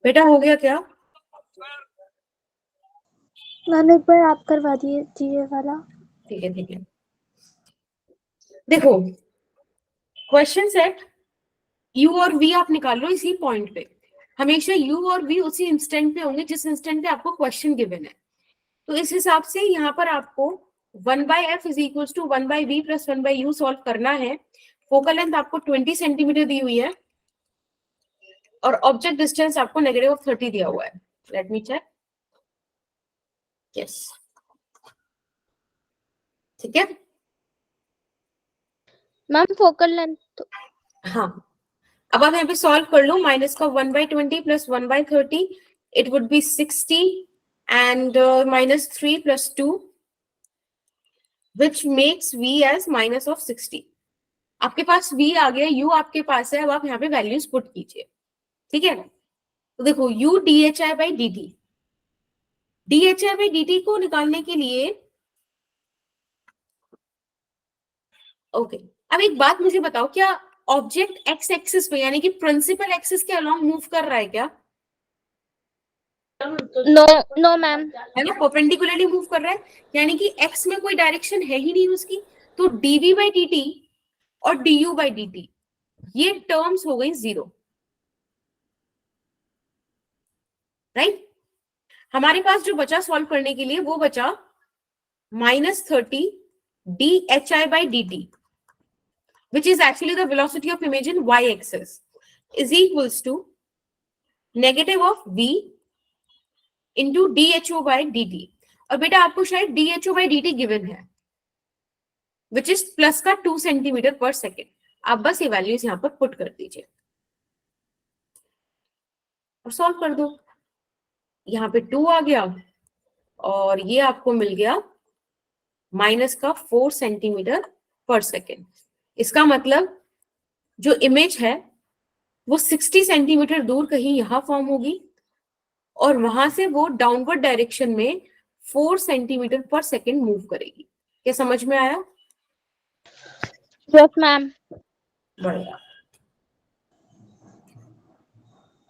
बेटा हो गया क्या? मैम एक बार आप करवा दिए वाला। ठीक है ठीक है। देखो क्वेश्चन सेट यू और वी आप निकाल लो इसी पॉइंट पे। हमेशा यू और वी उसी इंस्टेंट पे होंगे जिस इंस्टेंट पे आपको क्वेश्चन गिवन है। तो इस हिसाब से यहाँ पर आपको 1/f is equal to 1/v plus 1/u solve करना है। फोकल लेंथ आपको 20 सेंटीमीटर दी हुई है और ऑब्जेक्ट डिस्टेंस आपको -30 दिया हुआ है. Let me check. यस, ठीक है. Ma'am focal length. हाँ, अब आप यहाँ पे सॉल्व कर लो. माइनस का 1/20 plus 1/30 it would be 60 and -3 plus 2 which makes v as minus of 60. आपके पास v आ गया, u आपके पास है. अब आप यहाँ पे वैल्यूज पुट कीजिए. ठीक है, तो देखो u dhi by dt, dhi by dt को निकालने के लिए ओके. अब एक बात मुझे बताओ, क्या ऑब्जेक्ट एक्स एक्सिस पे यानी कि प्रिंसिपल एक्सिस के अलोंग मूव कर रहा है क्या? No no ma'am. है ना, परपेंडिकुलरली मूव कर रहा है, यानी कि एक्स में कोई डायरेक्शन है ही नहीं उसकी. तो dv by dt और du by dt ये टर्म्स हो गई जीरो. राइट. हमारे पास जो बचा सॉल्व करने के लिए वो बचा -30 dhi by dt which is actually the velocity of image in y axis is equals to negative of v into dho by dt. और बेटा आपको शायद dho by dt गिवन है which is प्लस का 2 सेंटीमीटर पर सेकेंड. आप बस ये वैल्यूज यहाँ पर पुट कर दीजिए और सॉल्व कर दो. यहाँ पे 2 आ गया और ये आपको मिल गया माइनस का 4 सेंटीमीटर पर सेकेंड. इसका मतलब जो इमेज है वो 60 सेंटीमीटर दूर कहीं यहां फॉर्म होगी और वहां से वो डाउनवर्ड डायरेक्शन में 4 सेंटीमीटर पर सेकेंड मूव करेगी. क्या समझ में आया? Yes ma'am. बढ़िया.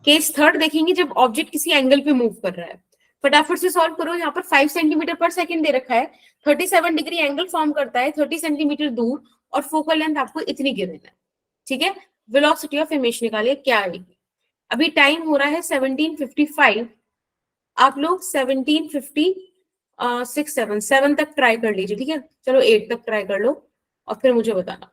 केस थर्ड देखेंगे जब ऑब्जेक्ट किसी एंगल पे मूव कर रहा है. फटाफट से सॉल्व करो. यहाँ पर 5 सेंटीमीटर पर सेकेंड दे रखा है, 37 डिग्री एंगल फॉर्म करता है 30 सेंटीमीटर दूर और फोकल लेंथ आपको इतनी गिवन है. ठीक है, वेलोसिटी ऑफ इमेज निकालिए क्या आएगी. अभी टाइम हो रहा है 17:55. आप लोग 17:57 तक ट्राई कर लीजिए. ठीक है, चलो 8 तक ट्राई कर लो और फिर मुझे बताना.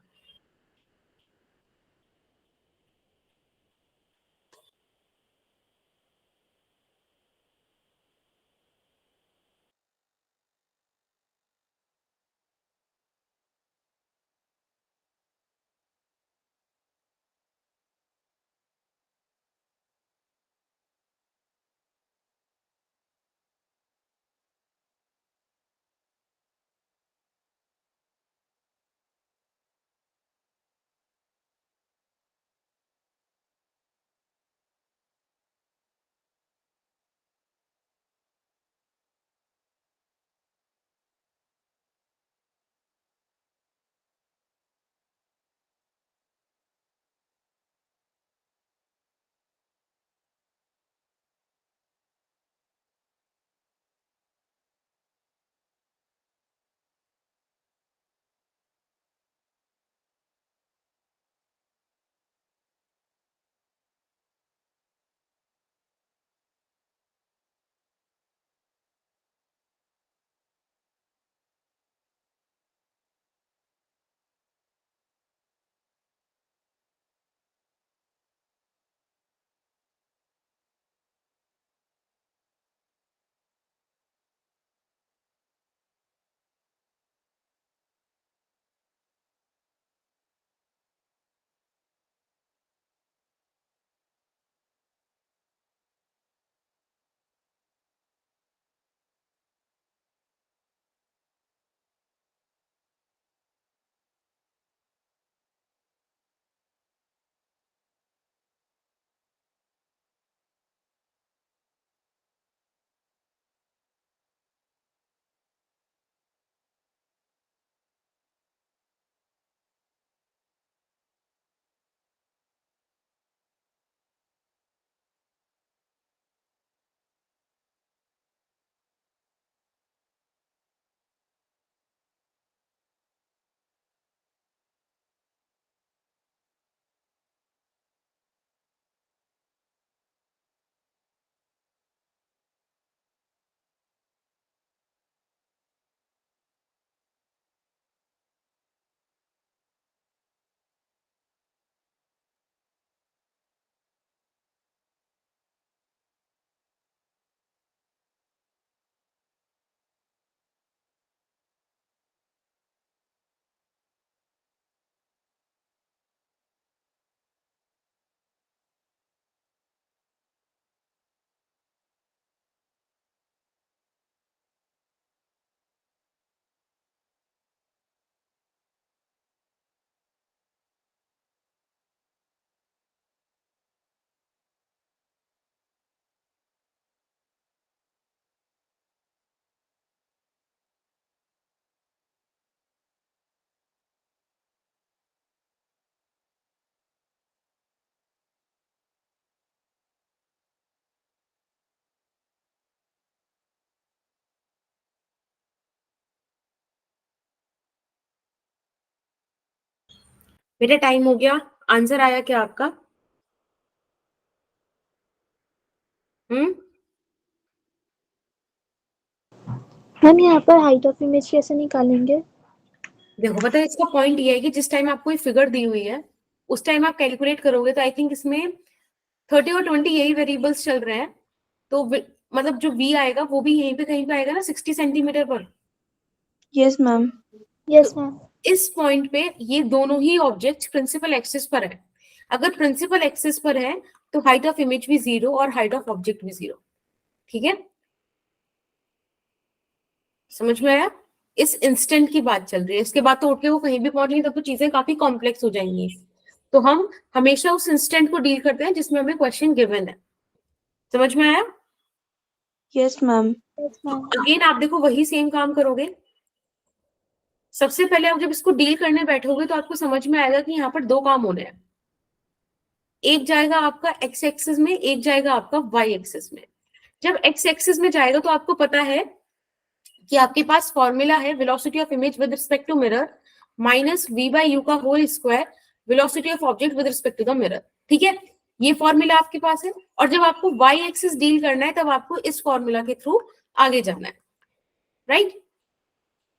बेटा टाइम हो गया, आंसर आया क्या आपका? हम्म, हम यहाँ पर हाइट ऑफ इमेज कैसे निकालेंगे? देखो पता है इसका पॉइंट ये है कि जिस टाइम आपको ये फिगर दी हुई है उस टाइम आप कैलकुलेट करोगे तो आई थिंक इसमें 30 और 20 यही वेरिएबल्स चल रहे हैं, तो मतलब जो वी आएगा वो भी यहीं पे कहीं पे आएगा ना 60 सेंटीमीटर पर। Yes ma'am. यस तो मैम। इस पॉइंट पे ये दोनों ही ऑब्जेक्ट्स प्रिंसिपल एक्सिस पर है। अगर प्रिंसिपल एक्सिस पर है तो हाइट ऑफ इमेज भी 0 और हाइट ऑफ ऑब्जेक्ट भी 0। ठीक है, समझ में आया? इस इंस्टेंट की बात चल रही है, इसके बाद तो उठ के वो कहीं भी पहुंच नहीं, तब तो चीजें काफी कॉम्प्लेक्स हो जाएंगी। तो हम हमेशा उस इंस्टेंट को डील करते हैं जिसमें हमें क्वेश्चन गिवन है। समझ में आया? Yes ma'am. Yes ma'am. Again आप देखो वही सेम काम करोगे। सबसे पहले आप जब इसको डील करने बैठोगे तो आपको समझ में आएगा कि यहाँ पर दो काम होने हैं। एक जाएगा आपका एक्स एक्सिस में, एक जाएगा आपका वाई एक्सिस में। जब एक्स एक्सिस में जाएगा तो आपको पता है कि आपके पास फॉर्मूला है velocity of image with respect to mirror minus v by u का whole square velocity of object with respect to the mirror. ठीक है, ये फॉर्मूला आपके पास है। और जब आपको वाई एक्सिस डील करना है तब आपको इस फॉर्मूला के थ्रू आगे जाना है, right?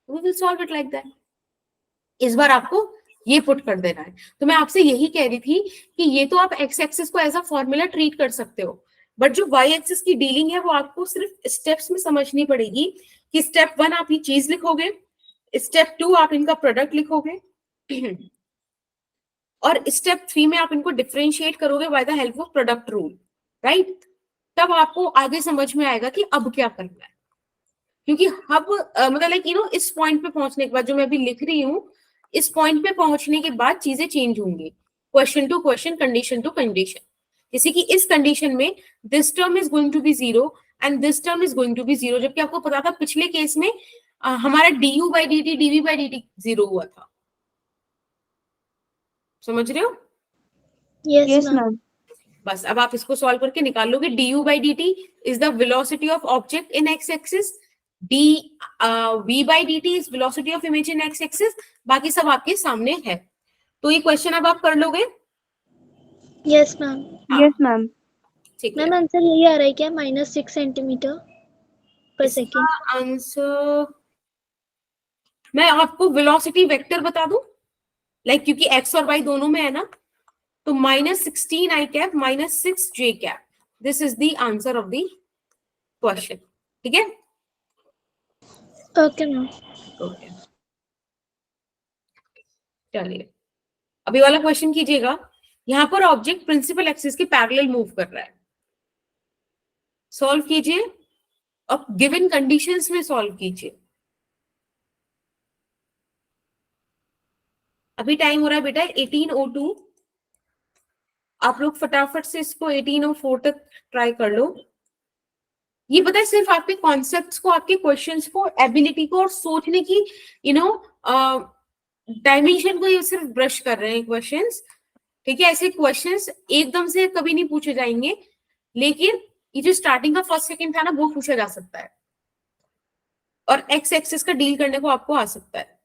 We will solve it like that. इस बार आपको ये पुट कर देना है। तो मैं आपसे यही कह रही थी कि ये तो आप एक्स एक्सिस को एज अ फॉर्मूला ट्रीट कर सकते हो, बट जो वाई एक्सिस की डीलिंग है वो आपको सिर्फ स्टेप्स में समझनी पड़ेगी। कि स्टेप 1 आप ये चीज लिखोगे, स्टेप 2 आप इनका प्रोडक्ट लिखोगे और स्टेप 3 में आप इनको डिफरेंशिएट करोगे by the help of product rule, right? तब आपको आगे समझ में आएगा कि अब क्या करना है। क्योंकि अब मतलब लाइक इस पॉइंट पे पहुंचने के बाद जो मैं अभी लिख रही हूँ, इस पॉइंट पे पहुंचने के बाद चीजें चेंज होंगी, question to question, condition to condition. जैसे कि इस कंडीशन में this term is going to be 0 and this term is going to be 0, जबकि आपको पता था पिछले केस में हमारा D U by D T D V by D T 0 हुआ था। समझ रहे हो? Yes yes ma'am. मैम। बस अब आप इसको सॉल्व करके निकाल लोगे। D U by D T is the velocity of object in X axis, D V by D T is velocity of image in X axis. बाकी सब आपके सामने है। तो ये क्वेश्चन अब आप कर लोगे? Yes ma'am. हाँ, यस मैम। ठीक है। मैम आंसर यही आ रहा है क्या? -6 सेंटीमीटर पर इसका सेकेंड। आंसर मैं आपको वेलोसिटी वेक्टर बता दूं, लाइक क्योंकि एक्स और वाई दोनों में है ना, तो -16 i cap -6 j cap, this is the answer of the question. ठीक है, ओके मैम। ओके, चलिए अभी वाला क्वेश्चन कीजिएगा। यहां पर ऑब्जेक्ट प्रिंसिपल एक्सिस के पैरेलल मूव कर रहा है। सॉल्व कीजिए और गिवन कंडीशंस में सॉल्व कीजिए। अभी टाइम हो रहा है बेटा 18:02। आप लोग फटाफट से इसको 18:04 तक ट्राई कर लो। ये पता है सिर्फ आपके कॉन्सेप्ट्स को, आपके क्वेश्चंस को, एबिलिटी को और सोचने की यू नो डायमेंशन को ये सिर्फ ब्रश कर रहे हैं क्वेश्चंस। ठीक है, ऐसे क्वेश्चंस एकदम से कभी नहीं पूछे जाएंगे, लेकिन ये जो स्टार्टिंग का फर्स्ट सेकंड था ना वो पूछा जा सकता है और एक्स एक्सिस का डील करने को आपको आ सकता है।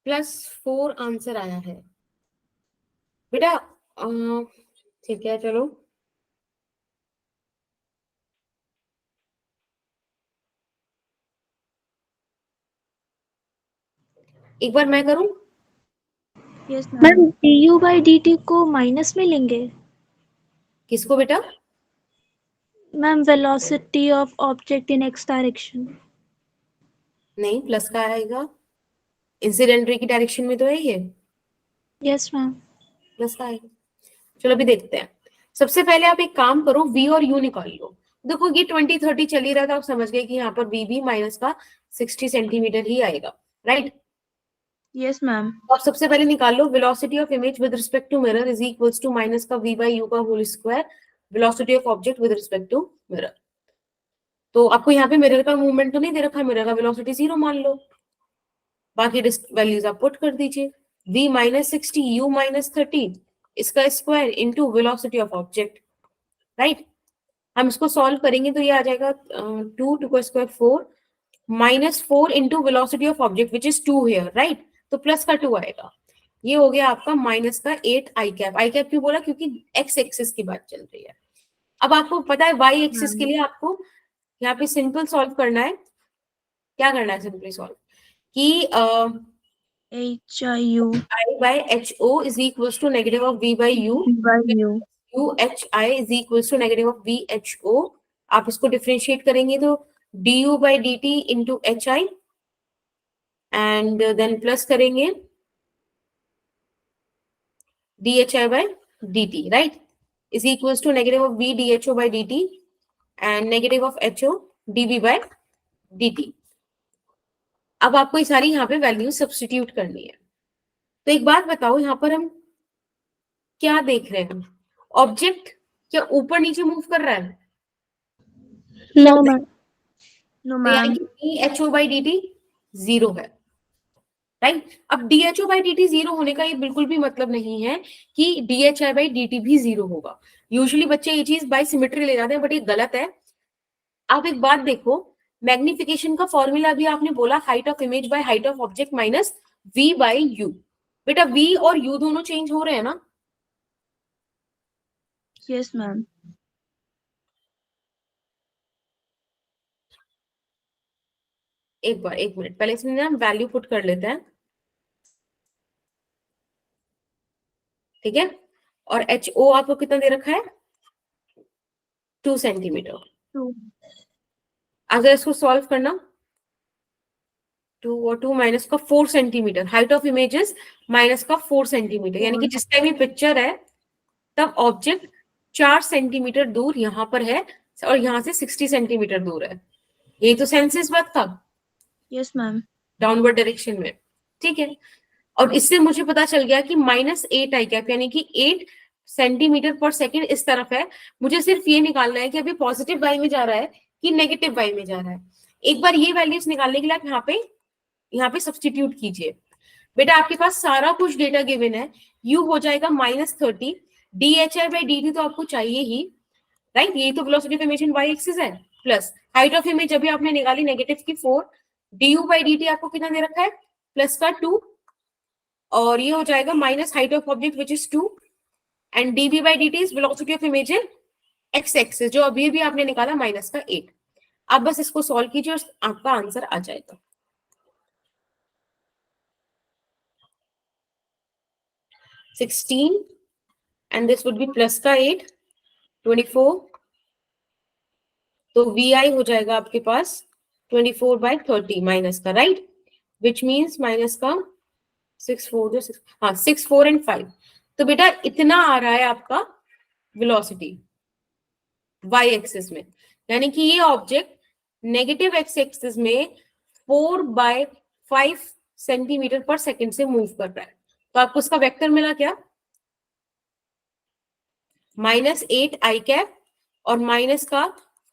+4 आंसर आया है बेटा। ठीक है चलो, एक बार मैं करूं। Yes, ma'am ma'am. du by dt को माइनस में लेंगे। किसको बेटा? Ma'am velocity of object in x direction. नहीं, प्लस का आएगा, इंसिडेंट रे की डायरेक्शन में तो है ये, यस मैम। प्लस का आएगा। चलो अभी देखते हैं। सबसे पहले आप एक काम करो, v और u निकाल लो। देखो ये 20-30 चल ही रहा था, आप समझ गए कि यहाँ पर v भी माइनस का 60 सेंटीमीटर ही आएगा, राइट? Yes, ma'am. तो आप सबसे पहले निकाल लो, velocity of image with respect to mirror is equals to minus का v बाई u का whole square velocity of object with respect to mirror. तो आपको यहाँ पे मिरर का मूवमेंट तो नहीं दे रखा, मिरर का वेलोसिटी 0 मान लो, बाकी वैल्यूज आप पुट कर दीजिए। v माइनस 60 u माइनस 30 इसका square into velocity of object, right? हम इसको सॉल्व करेंगे तो ये आ जाएगा 2 का square 4 -4 into velocity of object which is 2 here, right? तो प्लस का 2 आएगा। ये हो गया आपका माइनस का 8 आई कैप। आई कैप क्यों बोला? क्योंकि एक्स एक्सिस की बात चल रही है। अब आपको पता है वाई एक्सिस के लिए आपको यहाँ पे सिंपल सॉल्व करना है। क्या करना है सिंपली सॉल्व कि HIU I by HO is equals to negative of V by U, by U. UHI is equals to negative of VHO। आप इसको डिफरेंशिएट करेंगे तो du by dt into HI and then plus करेंगे dhi by dt, right, is equals to negative of v dho by dt and negative of ho dv by dt। अब आपको ये सारी यहाँ पे वैल्यू सब्स्टिट्यूट करनी है। तो एक बात बताओ, यहाँ पर हम क्या देख रहे हैं? ऑब्जेक्ट क्या ऊपर नीचे मूव कर रहा है? No ma'am. No, तो यानी ma'am. कि dho by dt 0 है, राइट? अब dho by dt 0 होने का ये बिल्कुल भी मतलब नहीं है कि dhi by dt भी 0 होगा। यूजुअली बच्चे ये चीज बाय सिमेट्री ले जाते हैं, बट ये गलत है। आप एक बात देखो, मैग्निफिकेशन का फॉर्मूला भी आपने बोला height of image by height of object minus v बाय u। बेटा v और u दोनों चेंज हो रहे हैं ना? Yes, ma'am. एक मिनट पहले इसमें ना वैल्यू पुट कर लेते हैं, ठीक है? और HO आपको कितना दे रखा है? 2 सेंटीमीटर। 2. अगर इसको सॉल्व करना, 2 और 2 माइनस का 4 centimetre, height of images minus का 4 सेंटीमीटर, यानी कि जिस टाइम ये पिक्चर है तब ऑब्जेक्ट 4 सेंटीमीटर दूर यहाँ पर है और यहाँ से 60 सेंटीमीटर दूर है। यही तो सेंसिस बात था, Yes, ma'am. डाउनवर्ड डायरेक्शन में, ठीक है? और इससे मुझे पता चल गया कि -8 आई कैप यानी कि 8 सेंटीमीटर पर सेकेंड इस तरफ है। मुझे सिर्फ ये निकालना है कि अभी पॉजिटिव वाई में जा रहा है कि नेगेटिव वाई में जा रहा है। एक बार ये वैल्यूज निकालने के लिए आप यहाँ पे सब्सटीट्यूट कीजिए। बेटा आपके पास सारा कुछ डेटा गिवन है। u हो जाएगा -30, dhi बाई dt तो आपको चाहिए ही, राइट? यही तो velocity of image in y axis है, प्लस हाइट ऑफ इमेज अभी आपने निकाली नेगेटिव की 4, du बाई dt आपको कितना दे रखा है? प्लस का 2, और ये हो जाएगा minus height of object which is 2 and dv by dt is velocity of image in x axis, जो अभी भी आपने निकाला माइनस का 8। आप बस इसको सॉल्व कीजिए और आपका आंसर आ जाएगा। 16 and this would be plus का 8, 24, तो vi हो जाएगा आपके पास 24 बाई 30 माइनस का, राइट? विच मीन्स माइनस का 6 4 6, हाँ 6 4 एंड 5। तो बेटा इतना आ रहा है आपका वेलोसिटी y एक्सिस में, यानी कि ये ऑब्जेक्ट नेगेटिव एक्स एक्सिस में 4/5 सेंटीमीटर पर सेकेंड से मूव कर रहा है। तो आपको उसका वेक्टर मिला क्या? -8 आई कैप और माइनस का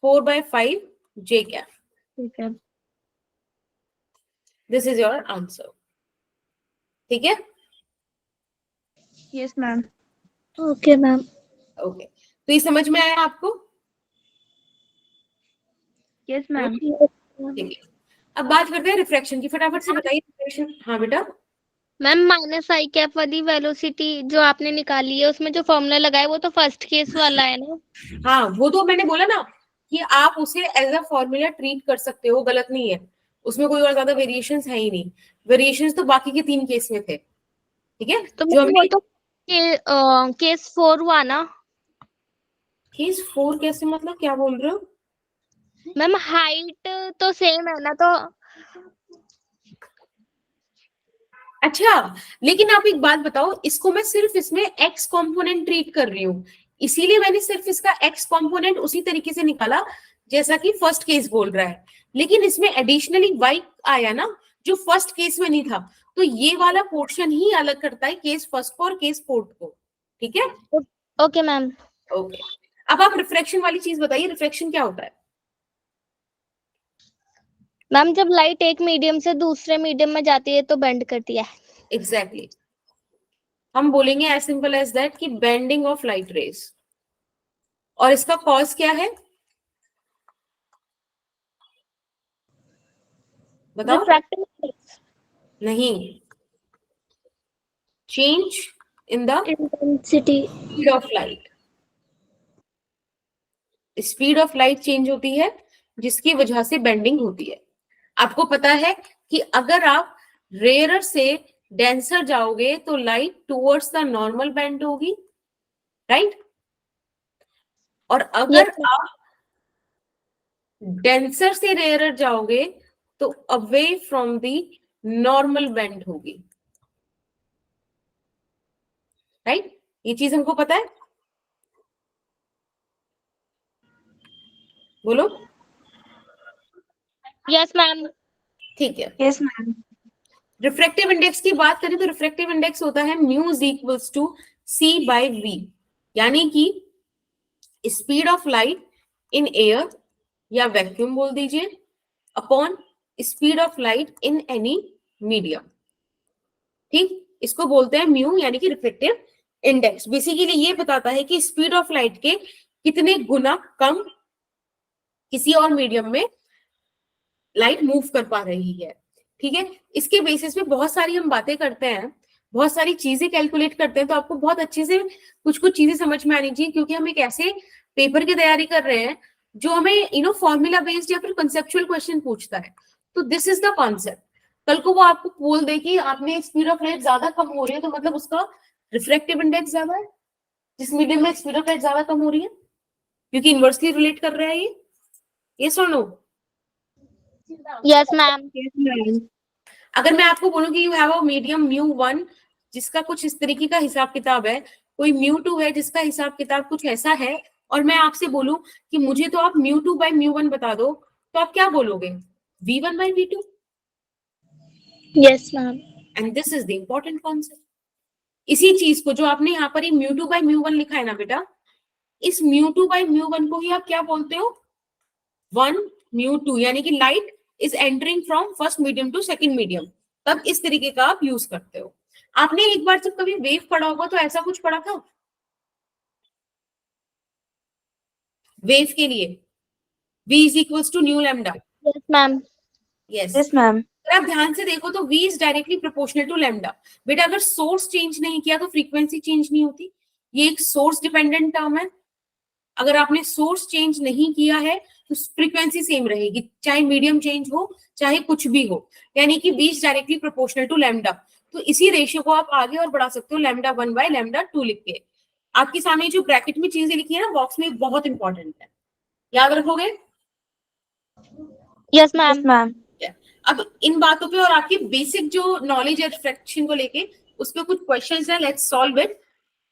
4/5 जे कैप। ठीक है. दिस इज योर आंसर, ठीक है? Yes, ma'am. Okay ma'am. Okay, तो ये समझ में आया आपको? Yes, ma'am. ठीक है, अब बात करते हैं रिफ्रैक्शन की। फटाफट से बताइए रिफ्रैक्शन। हाँ बेटा, मैम माइनस आई कैप वाली वेलोसिटी जो आपने निकाली है उसमें जो फॉर्मूला लगाया वो तो फर्स्ट केस वाला है ना। हाँ, वो तो मैंने बोला ना कि आप उसे एज अ फॉर्मूला ट्रीट कर सकते हो, गलत नहीं है। उसमें कोई और ज्यादा वेरिएशंस है ही नहीं। वेरिएशंस तो बाकी के 3 केस में थे, ठीक है, तो जो मैम वो हमने। तो केस 4 हुआ ना। केस 4 कैसे, मतलब क्या बोल रहे हो? मैम हाइट तो सेम है ना तो। अच्छा, लेकिन आप एक बात बताओ, इसको मैं सिर्फ इसमें एक्स कंपोनेंट ट्रीट कर रही हूँ, इसीलिए मैंने सिर्फ इसका एक्स कंपोनेंट उसी तरीके से निकाला जैसा कि फर्स्ट केस बोल रहा है। लेकिन इसमें एडिशनली वाई आया ना, जो फर्स्ट केस में नहीं था। तो ये वाला पोर्शन ही अलग करता है केस फर्स्ट को और केस फोर्थ को, ठीक है। Okay ma'am. ओके, अब आप रिफ्रैक्शन वाली चीज बताइए, रिफ्रैक्शन क्या होता है? मैम जब लाइट एक मीडियम से दूसरे मीडियम में जाती है तो बेंड करती है। Exactly exactly. हम बोलेंगे एज सिंपल एज दैट कि बेंडिंग ऑफ लाइट रेज। और इसका कॉज क्या है, बताओ? रिफ्रैक्टिव नहीं, change in the intensity. Speed of light. Speed of light change होती है, जिसकी वजह से बेंडिंग होती है। आपको पता है कि अगर आप रेयरर से डेंसर जाओगे तो light towards the normal bend होगी, राइट? और अगर यस आप डेंसर से रेयरर जाओगे तो away from the normal bend होगी, राइट? ये चीज हमको पता है, बोलो। Yes ma'am. ठीक है, Yes, ma'am. रिफ्रैक्टिव इंडेक्स की बात करें तो रिफ्रैक्टिव इंडेक्स होता है mu is equals to C by V, यानी कि speed of light in air या वैक्यूम बोल दीजिए upon speed of light in any medium, ठीक। इसको बोलते हैं म्यू, यानी कि रिफ्रैक्टिव इंडेक्स। बेसिकली ये बताता है कि स्पीड ऑफ लाइट के कितने गुना कम किसी और मीडियम में लाइट मूव कर पा रही है, ठीक है। इसके बेसिस पे बहुत सारी हम बातें करते हैं, बहुत सारी चीजें कैलकुलेट करते हैं, तो आपको बहुत अच्छे से कुछ कुछ चीजें समझ में आनी चाहिए, क्योंकि हम एक ऐसे पेपर की तैयारी कर रहे हैं जो हमें फॉर्मूला बेस्ड या फिर कंसेप्चुअल क्वेश्चन पूछता है। तो दिस इज द कॉन्सेप्ट। कल को वो आपको बोल दे कि आपने स्पीड ऑफ लाइट ज्यादा कम हो रही है, तो मतलब उसका रिफ्रैक्टिव इंडेक्स ज्यादा है, जिस मीडियम में स्पीड ऑफ लाइट ज्यादा कम हो रही है, क्योंकि इनवर्सली रिलेट कर रहा है ये सुन लो। Yes ma'am. Yes, ma'am. अगर मैं आपको बोलूं कि you have a medium mu 1 जिसका कुछ इस तरीके का हिसाब किताब है, कोई म्यू 2 है जिसका हिसाब किताब कुछ ऐसा है, और मैं आपसे बोलूं कि मुझे तो आप म्यू 2 बाय म्यू 1 बता दो, तो आप क्या बोलोगे? V1 by V2। Yes ma'am. And this is the important concept. इसी चीज को जो आपने यहाँ पर म्यू 2 बाय म्यू 1 लिखा है ना बेटा, इस म्यू 2 बाय म्यू 1 को ही आप क्या बोलते हो? 1 म्यू 2, यानी कि light is entering from first medium to second medium, तब इस तरीके का आप यूज करते हो। आपने एक बार जब कभी वेव पढ़ा होगा तो ऐसा कुछ पढ़ा था वेव के लिए, v is equals to nu lambda. Yes ma'am. Yes, Yes, ma'am. अगर आप ध्यान से देखो तो v is directly proportional to lambda. बेटा अगर सोर्स चेंज नहीं किया तो फ्रीक्वेंसी चेंज नहीं होती, ये एक सोर्स डिपेंडेंट टर्म है। अगर आपने सोर्स चेंज नहीं किया है तो फ्रीक्वेंसी सेम रहेगी, चाहे मीडियम चेंज हो चाहे कुछ भी हो, यानी कि v is directly proportional to lambda. तो इसी रेशियो को आप आगे और बढ़ा सकते हो λ1 बाय λ2 लिख के। आपके सामने जो ब्रैकेट में चीजें लिखी है ना बॉक्स में, बहुत इंपॉर्टेंट है, याद रखोगे? Yes Yes, ma'am. ma'am. अब इन बातों पे और आपकी बेसिक जो नॉलेज है रिफ्रैक्शन को लेके, उस पे कुछ क्वेश्चंस है, लेट्स सॉल्व इट।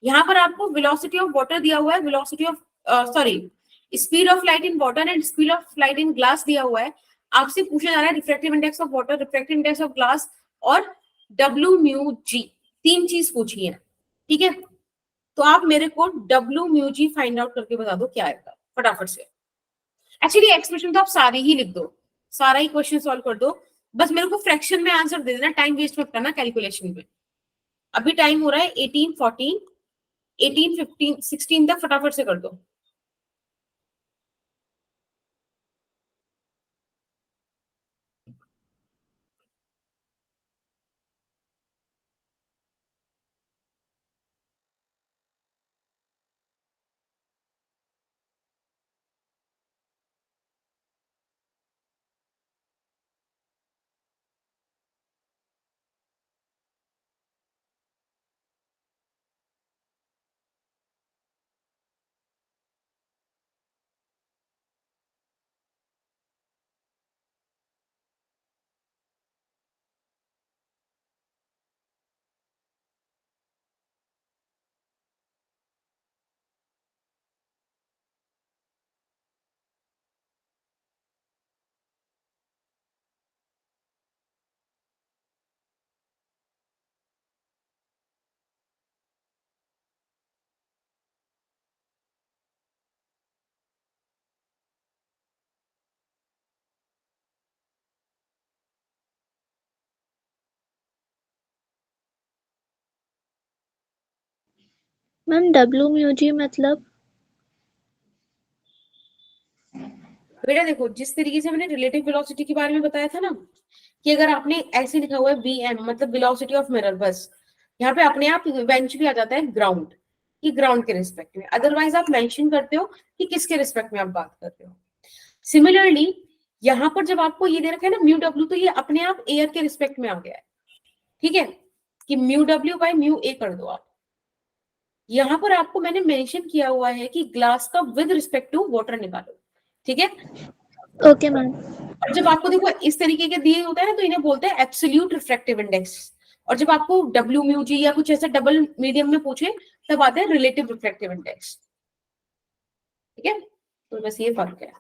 यहाँ पर आपको वेलोसिटी ऑफ वाटर दिया हुआ है, velocity of sorry speed of light in water and speed of light in glass दिया हुआ है। आपसे पूछा जा रहा है refractive index of water, refractive index of glass और W म्यू जी, 3 चीज पूछी है, ठीक है। तो आप मेरे को W mu G find out करके बता दो क्या आएगा फटाफट से। एक्चुअली एक्सप्रेशन तो आप सारे ही लिख दो, सारा ही क्वेश्चन सॉल्व कर दो, बस मेरे को फ्रैक्शन में आंसर दे देना, टाइम वेस्ट मत करना कैलकुलेशन में। अभी टाइम हो रहा है 18:14, 18:15, 16 तक फटाफट से कर दो। मैम डब्ल्यू म्यू जी मतलब बेटा देखो, जिस तरीके से मैंने रिलेटिव वेलोसिटी के बारे में बताया था ना, कि अगर आपने ऐसे लिखा हुआ है vm मतलब वेलोसिटी ऑफ मिरर, बस यहाँ पे अपने आप इवेंचुअली आ जाता है ग्राउंड, कि ग्राउंड के रिस्पेक्ट में, अदरवाइज आप मेंशन करते हो कि किसके रिस्पेक्ट में आप बात कर रहे हो। सिमिलरली यहाँ पर जब आपको ये दे रखा है ना म्यू डब्ल्यू, तो ये अपने आप एयर के रिस्पेक्ट में आ गया है, ठीक है, कि mu W by mu A कर दो आप। यहाँ पर आपको मैंने मेंशन किया हुआ है कि ग्लास का विद रिस्पेक्ट टू वाटर निकालो, ठीक है। Okay ma'am. और जब आपको देखो इस तरीके के दिए होता है ना, तो इन्हें बोलते हैं एब्सोल्यूट रिफ्रैक्टिव इंडेक्स। और जब आपको डब्ल्यू म्यू जी या कुछ ऐसा डबल मीडियम में पूछे, तब आते हैं रिलेटिव रिफ्रैक्टिव इंडेक्स, ठीक है। तो बस ये फर्क है।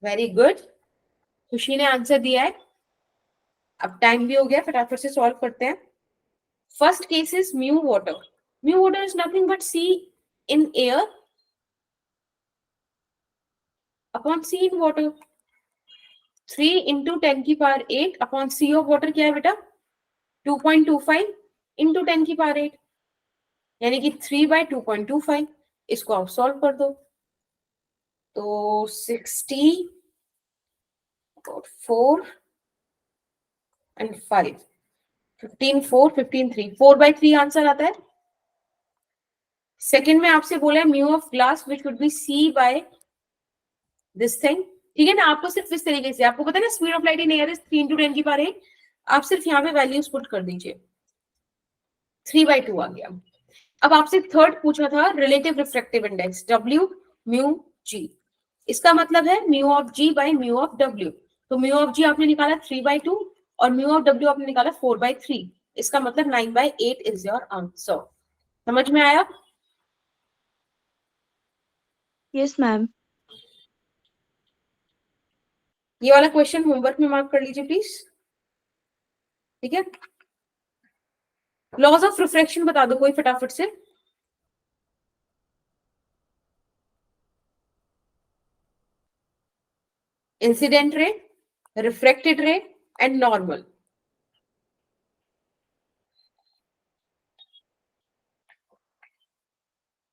वेरी गुड, खुशी ने आंसर दिया है। अब टाइम भी हो गया, फटाफट से सॉल्व करते हैं। First case is mu water. Mu water is nothing but C in air upon C in water. 3 into 10 की power 8 upon C of water क्या है बेटा, 2.25 इंटू 10 की पावर 8, यानी कि 3/2.25। इसको आप सॉल्व कर दो, तो 60 और 4 एंड 5, 15 4 15 3, 4/3 आंसर आता है। सेकंड में आपसे बोला है mu of glass which would be C by this thing, ठीक है ना। आपको सिर्फ इस तरीके से, आपको पता है ना speed of light in air is 3 into 10 की पावर 8, आप सिर्फ यहाँ पे वैल्यूज पुट कर दीजिए, 3/2 आ गया। अब आपसे थर्ड पूछा था relative refractive index W mu G, इसका मतलब है mu of G by mu of W। तो म्यू ऑफ G आपने निकाला 3/2 और म्यू ऑफ W आपने निकाला 4/3, इसका मतलब 9/8 इज योर आंसर। समझ में आया? Yes, ma'am. ये वाला क्वेश्चन होमवर्क में मार्क कर लीजिए प्लीज, ठीक है। लॉज ऑफ रिफ्रैक्शन बता दो कोई फटाफट से। इंसिडेंट रे, रिफ्रैक्टेड रे and normal.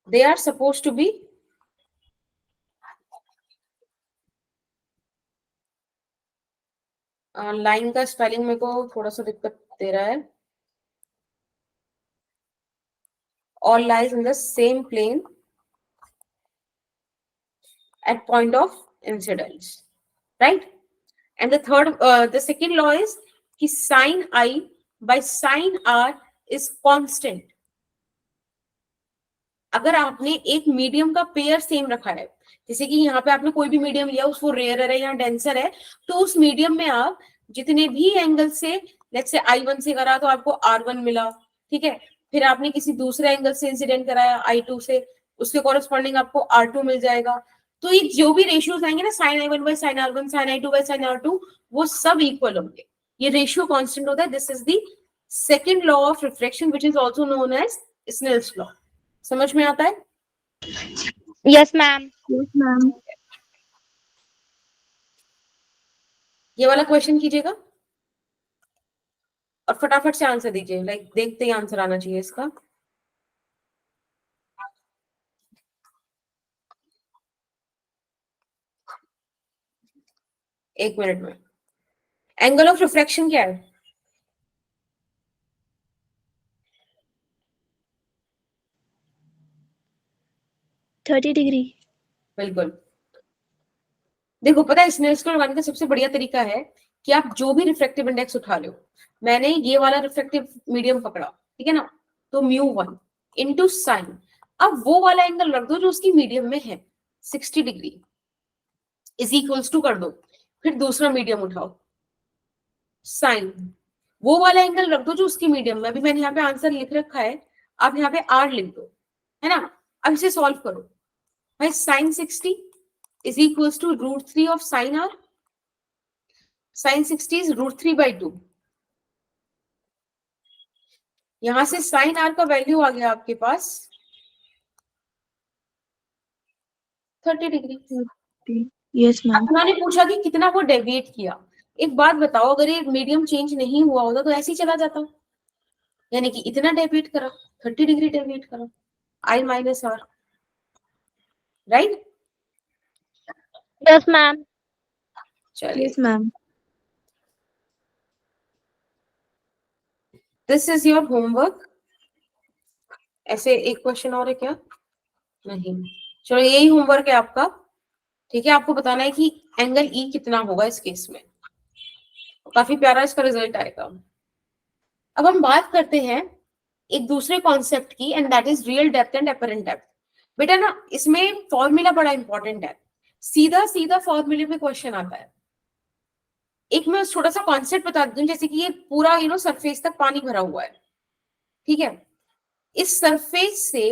They are supposed to be line का स्पेलिंग मेरे को थोड़ा सा दिक्कत दे रहा है। All lies in the same plane at point of incidence, right? And the third, the second law is कि sin I by sin R is constant। अगर आपने एक मीडियम का पेयर सेम रखा है, जैसे कि यहाँ पे आपने कोई भी मीडियम लिया, उसको रेयर है या डेंसर है, तो उस मीडियम में आप जितने भी एंगल से, लेट्स से I1 से करा तो आपको R1 मिला, ठीक है। फिर आपने किसी दूसरे एंगल से इंसिडेंट कराया I2 से, उसके कॉरेस्पॉन्डिंग आपको R2 मिल जाएगा। तो ये जो भी रेशियोज आएंगे ना, sin I1 by sin R1, sin I2 by sin R2, वो सब इक्वल होंगे। ये रेशियो कांस्टेंट होता है। This is the second law of refraction which is also known as Snell's law. समझ में आता है? Yes ma'am. Yes, ma'am. ये वाला क्वेश्चन कीजिएगा और फटाफट से आंसर दीजिए, लाइक देखते ही आंसर आना चाहिए इसका। एक मिनट में। एंगल ऑफ रिफ्रैक्शन क्या है? $30 बिल्कुल। देखो पता है स्नेल्स लॉ लगाने का सबसे बढ़िया तरीका है कि आप जो भी रिफ्रैक्टिव इंडेक्स उठा लो, मैंने ये वाला रिफ्रैक्टिव मीडियम पकड़ा, ठीक है ना, तो μ1 इंटू साइन, अब वो वाला एंगल रख दो जो उसकी मीडियम में है, 60 डिग्री इज इक्वल्स टू कर दो, फिर दूसरा मीडियम उठाओ साइन, वो वाला एंगल रख दो जो उसकी मीडियम में, अभी मैंने यहाँ पे आंसर लिख रखा है, आप यहाँ पे R लिख दो, है ना। अब इसे सॉल्व करो भाई, sign 60 is equals to √3 of sin R. Sin 60 is √3/2। यहां से sin R का वैल्यू आ गया आपके पास 30 डिग्री। Yes, अब ma'am. उन्होंने पूछा कि कितना वो डेविएट किया। एक बात बताओ, अगर ये मीडियम चेंज नहीं हुआ होता तो ऐसे ही चला जाता, यानी कि इतना डेविएट करा, 30 डिग्री डेविएट करा, I minus R, right? Yes ma'am. चलिए, Yes, ma'am. This is your homework. ऐसे एक क्वेश्चन और है क्या? नहीं, चलो यही होमवर्क है आपका। ठीक है, आपको बताना है कि एंगल ई कितना होगा इस केस में। काफी प्यारा इसका रिजल्ट आएगा। अब हम बात करते हैं एक दूसरे कॉन्सेप्ट की, and that is real depth and apparent depth. बेटा ना, इसमें फॉर्मूला बड़ा इंपॉर्टेंट है, सीधा सीधा फॉर्मूले में क्वेश्चन आता है। एक मैं छोटा सा कॉन्सेप्ट बता दूं, जैसे कि ये पूरा सरफेस तक पानी भरा हुआ है, ठीक है? इस सरफेस से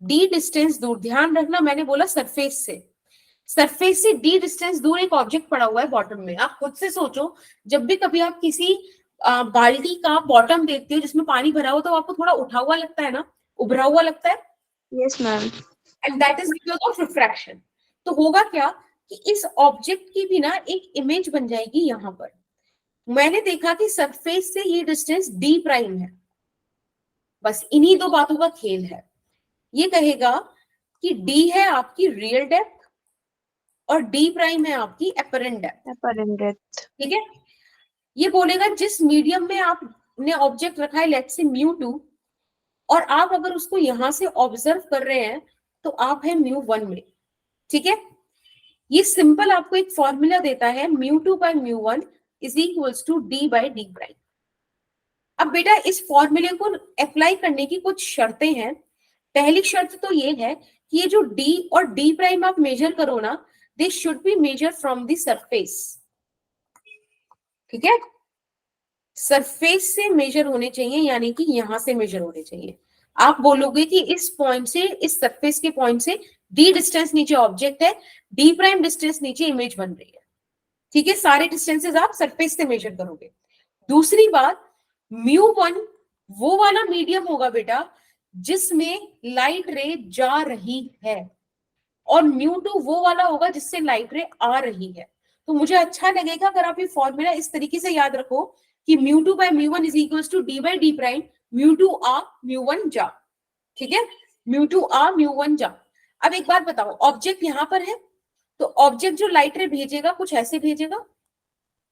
डी डिस्टेंस दूर, ध्यान रखना मैंने बोला सरफेस से डी डिस्टेंस दूर एक ऑब्जेक्ट पड़ा हुआ है बॉटम में। आप खुद से सोचो, जब भी कभी आप किसी बाल्टी का बॉटम देखते हो जिसमें पानी भरा हो, तो आपको थोड़ा उठा हुआ लगता है ना, उभरा हुआ लगता है, Yes, ma'am. And that is because of refraction. तो होगा क्या कि इस ऑब्जेक्ट की भी ना एक इमेज बन जाएगी यहां पर। मैंने देखा कि सरफेस से ये डिस्टेंस डी प्राइम है, बस इन्हीं दो बातों का खेल है। ये कहेगा कि डी है आपकी रियल डेप्थ और डी प्राइम है आपकी एपरेंट डेप्थ, Apparent depth. ठीक है? ये बोलेगा जिस मीडियम में आपने ऑब्जेक्ट रखा है, लेट्स से μ2, और आप अगर उसको यहां से ऑब्जर्व कर रहे हैं तो आप है μ1 में, ठीक है? ये सिंपल आपको एक फॉर्मूला देता है, μ2 by μ1 is equals to d by d prime. अब बेटा इस फॉर्मूले को अप्लाई करने की कुछ शर्तें हैं। पहली शर्त तो ये है कि ये जो d और d प्राइम आप मेजर करो ना, they should be measure from the surface, ठीक है? सरफेस से मेजर होने चाहिए, यानी कि यहां से मेजर होने चाहिए। आप बोलोगे कि इस पॉइंट से, इस सरफेस के पॉइंट से डी डिस्टेंस नीचे ऑब्जेक्ट है, डी प्राइम डिस्टेंस नीचे इमेज बन रही है, ठीक है? सारे डिस्टेंसेस आप सरफेस से मेजर करोगे। दूसरी बात, μ1 वो वाला मीडियम होगा बेटा जिसमें लाइट रे जा रही है, और μ2 वो वाला होगा जिससे लाइट रे आ रही है। तो मुझे अच्छा लगेगा अगर आप ये फॉर्मूला इस तरीके से याद रखो कि μ2 by μ1 is equals to d by d prime, μ2 आ μ1 जा, ठीक है? μ2 आ μ1 जा। अब एक बात बताओ, ऑब्जेक्ट यहां पर है, तो ऑब्जेक्ट जो लाइट रे भेजेगा कुछ ऐसे भेजेगा,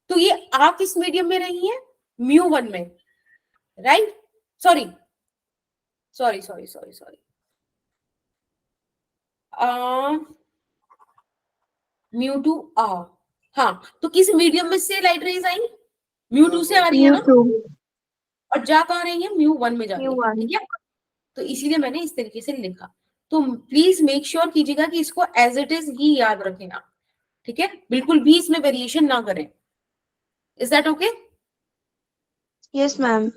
तो ये आ किस मीडियम में रही है? μ1 में, right? Sorry sorry sorry sorry sorry μ2 आ, हाँ, तो किस मीडियम में से लाइट रेज आई? μ2 से आ रही है ना, μ2. और जा कहाँ रही है? μ1 में जा रही है, μ1. ठीक है? तो इसीलिए मैंने इस तरीके से लिखा। तो प्लीज मेक श्योर कीजिएगा कि इसको एज इट इज ही याद रखें आप, ठीक है? बिल्कुल भी इसमें वेरिएशन ना करें। Is that okay? Yes, ma'am.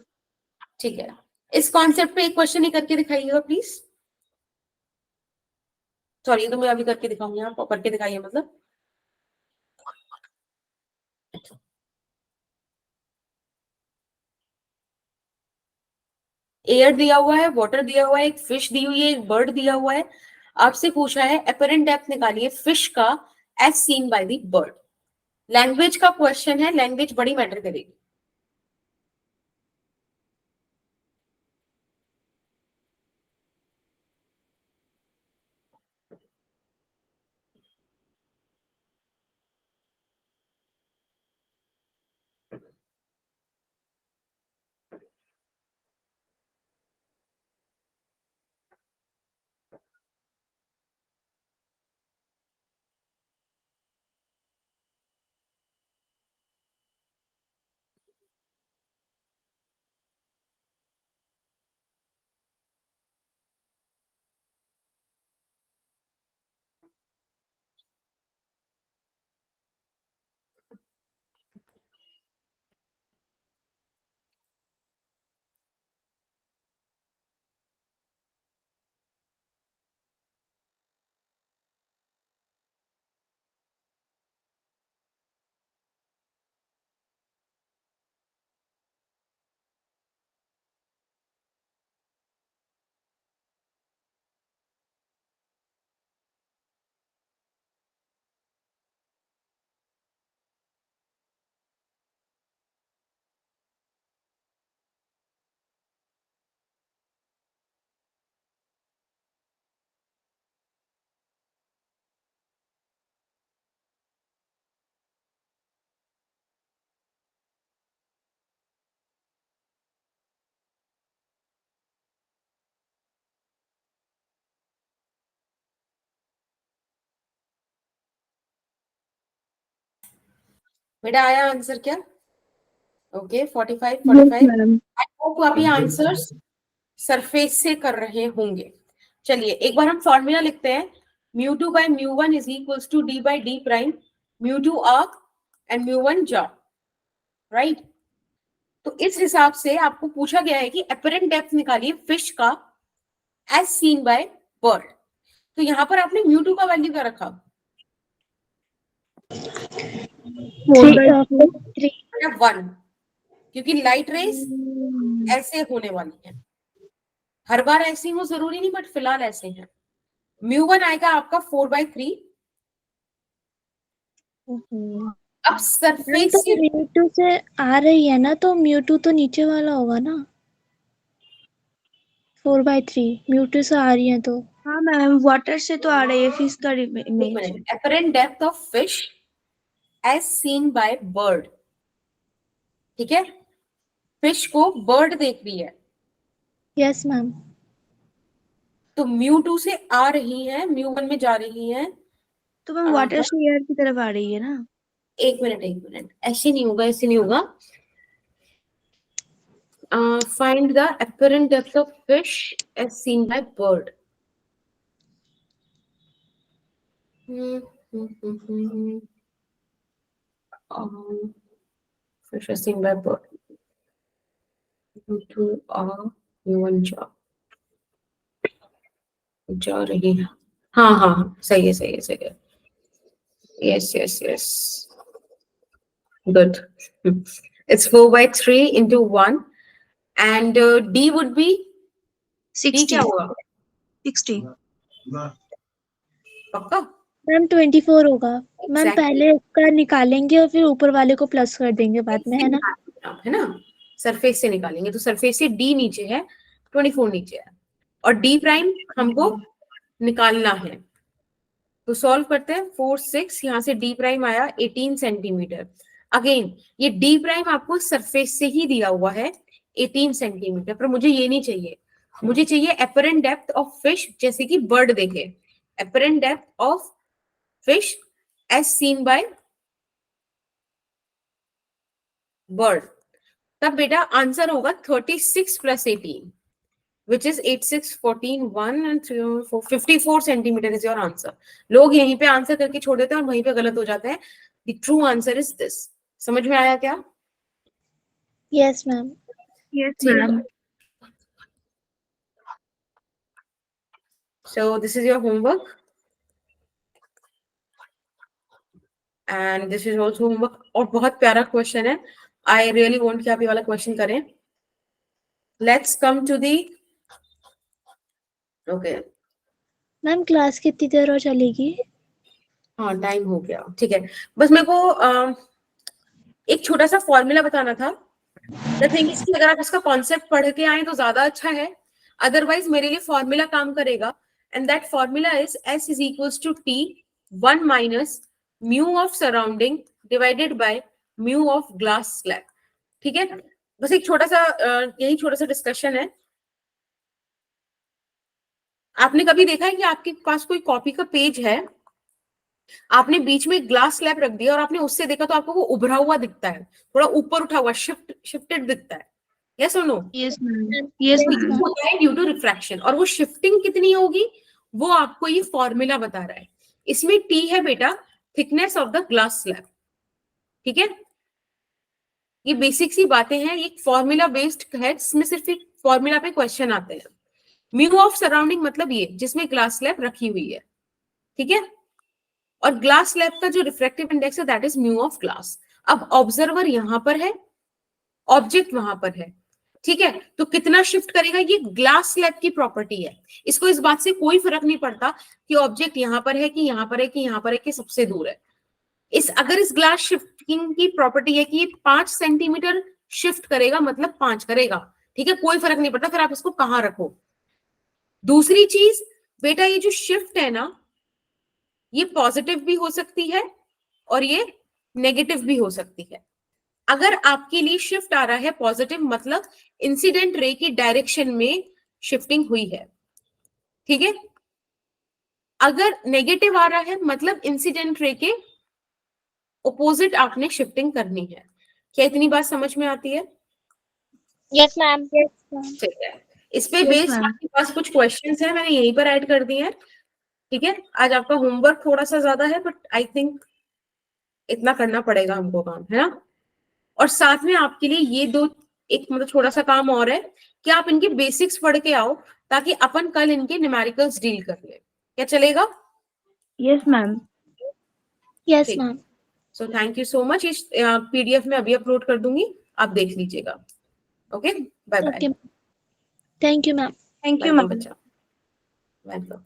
ठीक है, इस कॉन्सेप्ट पे एक क्वेश्चन ही करके दिखाइएगा प्लीज। सॉरी, ये तो मैं अभी करके दिखाऊंगी, आप करके दिखाइए मतलब। एयर दिया हुआ है, वाटर दिया हुआ है, एक फिश दी हुई है, एक बर्ड दिया हुआ है। आपसे पूछा है एपरेंट डेप्थ निकालिए फिश का as seen by the bird. Language का क्वेश्चन है, लैंग्वेज बड़ी मैटर करेगी। बेटा आया आंसर क्या? Okay 45 Yes, 45। ma'am. I hope आप ये आंसर्स सरफेस से कर रहे होंगे। चलिए एक बार हम फॉर्मूला लिखते हैं। μ2 by μ1 is equals to d by d prime, μ2 arc and μ1 jaw, right? तो इस हिसाब से आपको पूछा गया है कि अपरेंट डेप्थ निकालिए फिश का एज सीन बाय बर्ड। तो यहां पर आपने μ2 का वैल्यू क्या रखा? 3 1, क्योंकि लाइट रेस ऐसे होने वाली है। हर बार ऐसी हो जरूरी नहीं, बट फिलहाल ऐसे हैं। μ1 आएगा आपका 4/3। अब सरफेस तो से म्यू2 से आ रही है ना, तो म्यू2 तो नीचे वाला होगा ना। 4/3 म्यू2 से आ रही है तो हाँ मैम, वाटर से तो आ रही है फिश का image. apparent depth of fish as seen by bird, ठीक है? फिश को बर्ड देख रही है, यस मैम। तो μ2 से आ रही है, μ1 में जा रही है। तो मैम वाटर से एयर की तरफ आ रही है ना। एक मिनट, ऐसे नहीं होगा, ऐसे नहीं होगा। Find the apparent depth of fish as seen by bird. Fish as seen by bird. to μ1 जा रही है। हाँ, सही है। Yes. Good. It's 4/3 into 1, and D would be, D 60. क्या होगा? 60. पक्का? मैम 24 होगा। Ma'am Exactly. पहले इसका निकालेंगे और फिर ऊपर वाले को प्लस कर देंगे बाद में, है ना। है ना, सरफेस से निकालेंगे, तो सरफेस से D नीचे है, 24 नीचे है, और D प्राइम हमको निकालना है। तो सॉल्व करते हैं। 4 6, यहाँ से D प्राइम आया 18 सेंटीमीटर। अगेन ये D प्राइम आपको सरफेस से ही दिया हुआ है 18 सेंटीमीटर, पर मुझे ये नहीं चाहिए, मुझे चाहिए अपरेंट डेप्थ ऑफ फिश, जैसे कि बर्ड देखे, apparent depth of fish as seen by bird. तब बेटा आंसर होगा 36 + 18, which is 8 6 14 1 and 3 4 54 centimetre is your answer. लोग यहीं पे आंसर करके छोड़ देते हैं और वहीं पे गलत हो जाते हैं। The true answer is this. समझ में आया क्या? Yes ma'am. Yes, ma'am. So this is your homework and this is also homework। और बहुत प्यारा क्वेश्चन है, आई रियली वांट कि आप ये वाला क्वेश्चन करें। Let's come to the, okay ma'am class कितनी देर और चलेगी? हाँ टाइम हो गया, ठीक है। बस मेरे को एक छोटा सा फॉर्मूला बताना था। द थिंग इज कि अगर आप इसका कॉन्सेप्ट पढ़ के आए तो ज्यादा अच्छा है, अदरवाइज मेरे लिए फॉर्मूला काम करेगा। And that formula is S is equals to T 1 minus mu of surrounding divided by mu of glass slab, ठीक है? बस एक छोटा सा यही छोटा सा डिस्कशन है। आपने कभी देखा है कि आपके पास कोई कॉपी का पेज है, आपने बीच में ग्लास स्लैब रख दिया और आपने उससे देखा तो आपको वो उभरा हुआ दिखता है, थोड़ा ऊपर उठा हुआ, शिफ्टेड दिखता है, यस और no? Yes, ma'am. Yes, ma'am. होता है ड्यू टू रिफ्रैक्शन, और वो शिफ्टिंग कितनी होगी वो आपको ये फॉर्मूला बता रहा है। इसमें T है बेटा thickness of the glass slab, ठीक है? ये बेसिक सी बातें हैं, एक फॉर्मूला बेस्ड है, इसमें सिर्फ एक फॉर्मूला पे क्वेश्चन आते हैं। म्यू ऑफ सराउंडिंग मतलब ये जिसमें ग्लास स्लैब रखी हुई है, ठीक है? और ग्लास स्लैब का जो रिफ्रैक्टिव इंडेक्स है that is mu of glass. अब ऑब्जर्वर यहां पर है, ऑब्जेक्ट वहां पर है, ठीक है? तो कितना शिफ्ट करेगा, ये ग्लास स्लैब की प्रॉपर्टी है। इसको इस बात से कोई फर्क नहीं पड़ता कि ऑब्जेक्ट यहां पर है कि यहां पर है कि यहां पर है कि सबसे दूर है। अगर इस ग्लास शिफ्टिंग की प्रॉपर्टी है कि ये 5 सेंटीमीटर शिफ्ट करेगा मतलब 5 करेगा, ठीक है? कोई फर्क नहीं पड़ता फिर आप इसको कहां रखो। दूसरी चीज बेटा, ये जो शिफ्ट है ना, ये पॉजिटिव भी हो सकती है और ये नेगेटिव भी हो सकती है। अगर आपके लिए शिफ्ट आ रहा है पॉजिटिव, मतलब इंसिडेंट रे की डायरेक्शन में शिफ्टिंग हुई है, ठीक है? अगर नेगेटिव आ रहा है मतलब इंसिडेंट रे के ऑपोजिट आपने शिफ्टिंग करनी है। क्या इतनी बात समझ में आती है? Yes ma'am. ठीक है, इस पे Yes, बेस्ड ma'am. आपके पास कुछ क्वेश्चंस हैं, मैंने यहीं पर ऐड कर दिए हैं। ठीक है, आज आपका होमवर्क थोड़ा सा ज्यादा है, बट आई थिंक इतना करना पड़ेगा हमको काम, है ना। और साथ में आपके लिए ये दो एक मतलब थोड़ा सा काम और है कि आप इनके बेसिक्स पढ़ के आओ, ताकि अपन कल इनके न्यूमेरिकल्स डील कर ले। क्या चलेगा? Yes, ma'am. यस ठीक। Ma'am. So thank you so much. इस पीडीएफ में अभी अपलोड कर दूंगी, आप देख लीजिएगा। Okay, bye bye. Okay, thank you ma'am. Thank you, welcome ma'am. बच्चा, वेलकम।